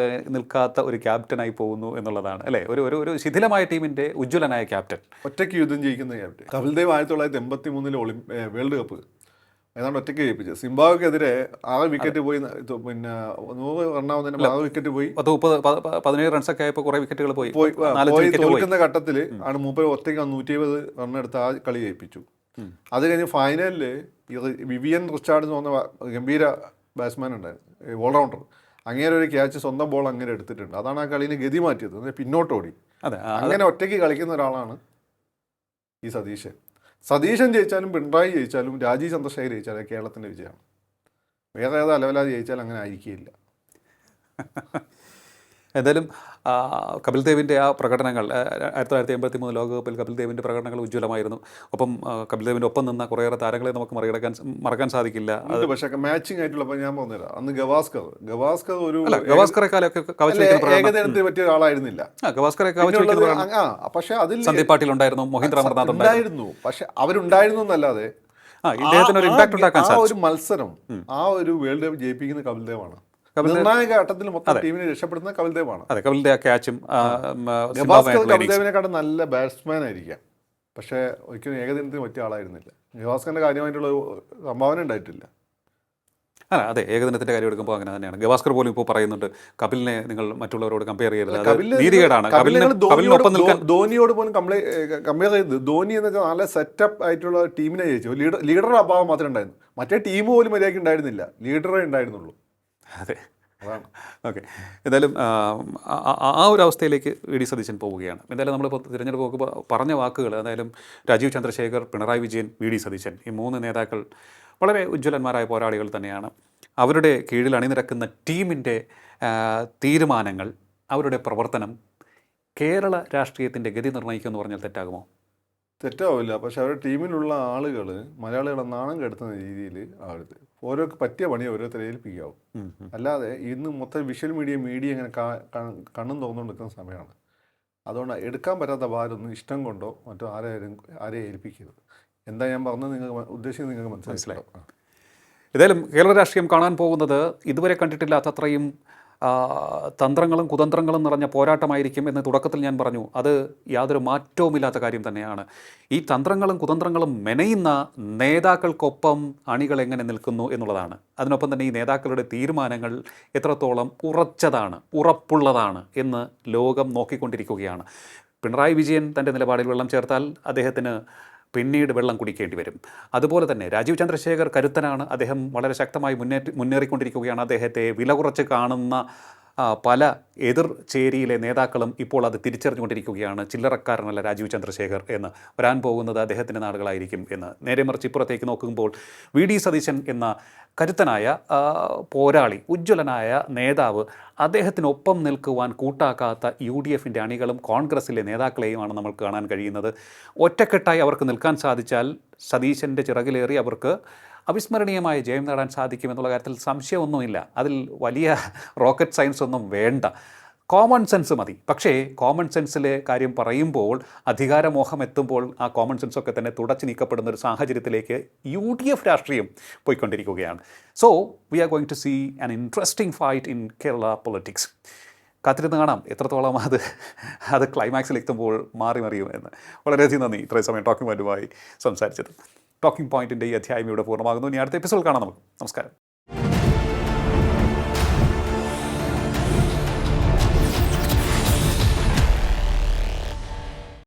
S2: നിൽക്കാത്ത ഒരു ക്യാപ്റ്റനായി പോകുന്നു എന്നുള്ളതാണ് അല്ലേ, ഒരു ശിഥിലമായ ടീമിൻ്റെ ഉജ്ജ്വലനായ ക്യാപ്റ്റൻ,
S1: ഒറ്റയ്ക്ക് യുദ്ധം ജയിക്കുന്ന ക്യാപ്റ്റൻ. കപിൽദേവ് 1983 വേൾഡ് കപ്പ് ഏതാണ്ട് ഒറ്റയ്ക്ക് ജയിപ്പിച്ചത്. സിംബാബ്വെക്കെതിരെ 6 വിക്കറ്റ് പോയി, പിന്നെ 100 റണ്ണാവുന്നതിന് 6 വിക്കറ്റ് പോയി,
S2: 17 റൺസൊക്കെ ആയപ്പോൾ കുറേ വിക്കറ്റുകൾ പോയി
S1: തോൽക്കുന്ന ഘട്ടത്തിൽ ആണ് മൂപ്പര് ഒറ്റയ്ക്ക് 120 റണ്ണെടുത്ത് ആ കളി ജയിപ്പിച്ചു. അത് കഴിഞ്ഞ് ഫൈനലിൽ വിവിയൻ റിച്ചാർഡ് എന്ന് പറഞ്ഞ ഗംഭീര ബാറ്റ്സ്മാൻ ഉണ്ടായിരുന്നു, ഓൾറൗണ്ടർ. അങ്ങനെ ഒരു ക്യാച്ച് സ്വന്തം ബോൾ അങ്ങനെ എടുത്തിട്ടുണ്ട്. അതാണ് ആ കളീനെ ഗതി മാറ്റിയത്, പിന്നോട്ടോടി. അങ്ങനെ ഒറ്റയ്ക്ക് കളിക്കുന്ന ഒരാളാണ് ഈ സതീശൻ. സതീശൻ ജയിച്ചാലും പിണറായി ജയിച്ചാലും രാജീവ് ചന്ദ്രശേഖർ ജയിച്ചാലും കേരളത്തിൻ്റെ വിജയമാണ്. വേറെ ഏതാ അലവലാതി ജയിച്ചാൽ അങ്ങനെ ആയിരിക്കില്ല.
S2: എന്തായാലും കപിൽദേവിൻ്റെ ആ പ്രകടനങ്ങൾ 1983 ലോകകപ്പിൽ കപിൽദേവിൻ്റെ പ്രകടനങ്ങൾ ഉജ്ജ്വലമായിരുന്നു. ഒപ്പം കപിൽദേവിൻ്റെ ഒപ്പം നിന്ന കുറേയേറെ താരങ്ങളെ നമുക്ക് മറക്കാൻ സാധിക്കില്ല.
S1: പക്ഷേ മാച്ചിങ് ആയിട്ടുള്ളപ്പോൾ ഞാൻ പറഞ്ഞുതരാം, അന്ന് ഗവാസ്കർ ഒരു
S2: ഗവാസ്കറെക്കാലൊക്കെ
S1: ഏകദിനത്തിന് പറ്റിയ ഒരാളായിരുന്നില്ല. പക്ഷെ അതിൽ
S2: സന്ദീപ് പാട്ടീൽ ഉണ്ടായിരുന്നു, മോഹിന്ദ്ര അമർനാഥ്
S1: ഉണ്ടായിരുന്നു. പക്ഷെ അവരുണ്ടായിരുന്നു എന്നല്ലാതെ ആ ഒരു മത്സരം, ആ ഒരു വേൾഡ് കപ്പ് ജയിപ്പിക്കുന്ന കപിൽദേവാണ്. നിർണായക ഘട്ടത്തിൽ മൊത്തം ടീമിനെ രക്ഷപ്പെടുന്ന കപിൽദേവാണ്. കപിൽദേവിനെക്കാളും നല്ല ബാറ്റ്സ്മാൻ ആയിരിക്കാം, പക്ഷേ ഒരിക്കലും ഏകദിനത്തിന് പറ്റിയ ആളായിരുന്നില്ല. ഗവാസ്കറിന്റെ കാര്യമായിട്ടുള്ള സംഭാവന ഉണ്ടായിട്ടില്ല.
S2: അതെ, ഏകദിനത്തിന്റെ കാര്യം എടുക്കുമ്പോൾ അങ്ങനെ തന്നെയാണ്. ഗവാസ്കർ പോലും ഇപ്പോൾ പറയുന്നുണ്ട്, കപിലിനെ നിങ്ങൾ മറ്റുള്ളവരോട് കമ്പയർ ചെയ്യരുത്,
S1: ധോണിയോട് പോലും കമ്പയർ ചെയ്ത്. ധോണി എന്ന് വെച്ചാൽ നല്ല സെറ്റപ്പ് ആയിട്ടുള്ള ടീമിനെ ജയിച്ചു. ലീഡറുടെ അഭാവം മാത്രമേ ഉണ്ടായിരുന്നു, മറ്റേ ടീം പോലും മര്യാദയ്ക്ക് ഉണ്ടായിരുന്നില്ല, ലീഡറേ ഉണ്ടായിരുന്നുള്ളൂ.
S2: അതെ, ഓക്കെ. എന്തായാലും ആ ഒരു അവസ്ഥയിലേക്ക് VD സതീശൻ പോവുകയാണ്. എന്തായാലും നമ്മളിപ്പോൾ തിരഞ്ഞെടുപ്പ് പറഞ്ഞ വാക്കുകൾ, എന്തായാലും രാജീവ് ചന്ദ്രശേഖർ, പിണറായി വിജയൻ, VD സതീശൻ, ഈ 3 നേതാക്കൾ വളരെ ഉജ്ജ്വലന്മാരായ പോരാളികൾ തന്നെയാണ്. അവരുടെ കീഴിൽ അണിനിരക്കുന്ന ടീമിൻ്റെ തീരുമാനങ്ങൾ, അവരുടെ പ്രവർത്തനം കേരള രാഷ്ട്രീയത്തിൻ്റെ ഗതി നിർണ്ണയിക്കുമെന്ന് പറഞ്ഞാൽ തെറ്റാകുമോ?
S1: തെറ്റാവില്ല. പക്ഷെ അവരുടെ ടീമിലുള്ള ആളുകൾ മലയാളികളെ നാണം കെടുത്തുന്ന രീതിയിൽ ആവരുത്. ഓരോ പറ്റിയ പണി ഓരോരുത്തരെ ഏൽപ്പിക്കാവും. അല്ലാതെ ഇന്ന് മൊത്തം വിഷ്വൽ മീഡിയ ഇങ്ങനെ കണ്ണും തുറന്നുകൊണ്ട് നിൽക്കുന്ന സമയമാണ്. അതുകൊണ്ട് എടുക്കാൻ പറ്റാത്ത ഭാരമൊന്നും ഇഷ്ടം കൊണ്ടോ മറ്റോ ആരെയും ഏൽപ്പിക്കരുത്. എന്താ ഞാൻ പറഞ്ഞത്, നിങ്ങൾക്ക് ഉദ്ദേശിക്കുന്നത് നിങ്ങൾക്ക് മനസ്സിലായി.
S2: ഏതായാലും കേരള രാഷ്ട്രീയം കാണാൻ പോകുന്നത് ഇതുവരെ കണ്ടിട്ടില്ലാത്തത്രയും തന്ത്രങ്ങളും കുതന്ത്രങ്ങളും നിറഞ്ഞ പോരാട്ടമായിരിക്കും എന്ന് തുടക്കത്തിൽ ഞാൻ പറഞ്ഞു. അത് യാതൊരു മാറ്റവുമില്ലാത്ത കാര്യം തന്നെയാണ്. ഈ തന്ത്രങ്ങളും കുതന്ത്രങ്ങളും മെനയുന്ന നേതാക്കൾക്കൊപ്പം അണികൾ എങ്ങനെ നിൽക്കുന്നു എന്നുള്ളതാണ്. അതിനൊപ്പം തന്നെ ഈ നേതാക്കളുടെ തീരുമാനങ്ങൾ എത്രത്തോളം ഉറപ്പുള്ളതാണ് എന്ന് ലോകം നോക്കിക്കൊണ്ടിരിക്കുകയാണ്. പിണറായി വിജയൻ തൻ്റെ നിലപാടിൽ വെള്ളം ചേർത്താൽ അദ്ദേഹത്തിന് പിന്നീട് വെള്ളം കുടിക്കേണ്ടി വരും. അതുപോലെ തന്നെ രാജീവ് ചന്ദ്രശേഖർ കരുത്തനാണ്, അദ്ദേഹം വളരെ ശക്തമായി മുന്നേറിക്കൊണ്ടിരിക്കുകയാണ്. അദ്ദേഹത്തെ വില കുറച്ച് കാണുന്ന പല എതിർ ചേരിയിലെ നേതാക്കളും ഇപ്പോൾ അത് തിരിച്ചറിഞ്ഞുകൊണ്ടിരിക്കുകയാണ്. ചില്ലറക്കാരനല്ല രാജീവ് ചന്ദ്രശേഖർ എന്ന്, വരാൻ പോകുന്നത് അദ്ദേഹത്തിൻ്റെ നാടുകളായിരിക്കും എന്ന്. നേരെ മറിച്ച് ഇപ്പുറത്തേക്ക് നോക്കുമ്പോൾ വി.ഡി. സതീശൻ എന്ന കരുത്തനായ പോരാളി, ഉജ്ജ്വലനായ നേതാവ്, അദ്ദേഹത്തിനൊപ്പം നിൽക്കുവാൻ കൂട്ടാക്കാത്ത UDFൻ്റെ അണികളും കോൺഗ്രസിലെ നേതാക്കളെയുമാണ് നമ്മൾ കാണാൻ കഴിയുന്നത്. ഒറ്റക്കെട്ടായി അവർക്ക് നിൽക്കാൻ സാധിച്ചാൽ സതീശൻ്റെ ചിറകിലേറി അവർക്ക് അവിസ്മരണീയമായ ജയം നേടാൻ സാധിക്കുമെന്നുള്ള കാര്യത്തിൽ സംശയമൊന്നുമില്ല. അതിൽ വലിയ റോക്കറ്റ് സയൻസ് ഒന്നും വേണ്ട, കോമൺ സെൻസ് മതി. പക്ഷേ കോമൺ സെൻസിലെ കാര്യം പറയുമ്പോൾ അധികാരമോഹം എത്തുമ്പോൾ ആ കോമൺ സെൻസൊക്കെ തന്നെ തുടച്ചു നീക്കപ്പെടുന്ന ഒരു സാഹചര്യത്തിലേക്ക് UDF രാഷ്ട്രീയം പോയിക്കൊണ്ടിരിക്കുകയാണ്. So we are going to see an interesting fight in Kerala politics. കാത്തിരുന്ന് കാണാം എത്രത്തോളം അത് ക്ലൈമാക്സിലെത്തുമ്പോൾ മാറി മറിയും എന്ന്. വളരെയധികം നന്ദി ഇത്രയും സമയം ടോക്കിംഗ് പോയിന്റുമായി സംസാരിച്ചത്. ടോക്കിംഗ് പോയിന്റിൻ്റെ ഈ അധ്യായം ഇവിടെ പൂർണ്ണമാകുന്നു. ഇനി അടുത്ത എപ്പിസോഡ് കാണാം നമുക്ക്. നമസ്കാരം.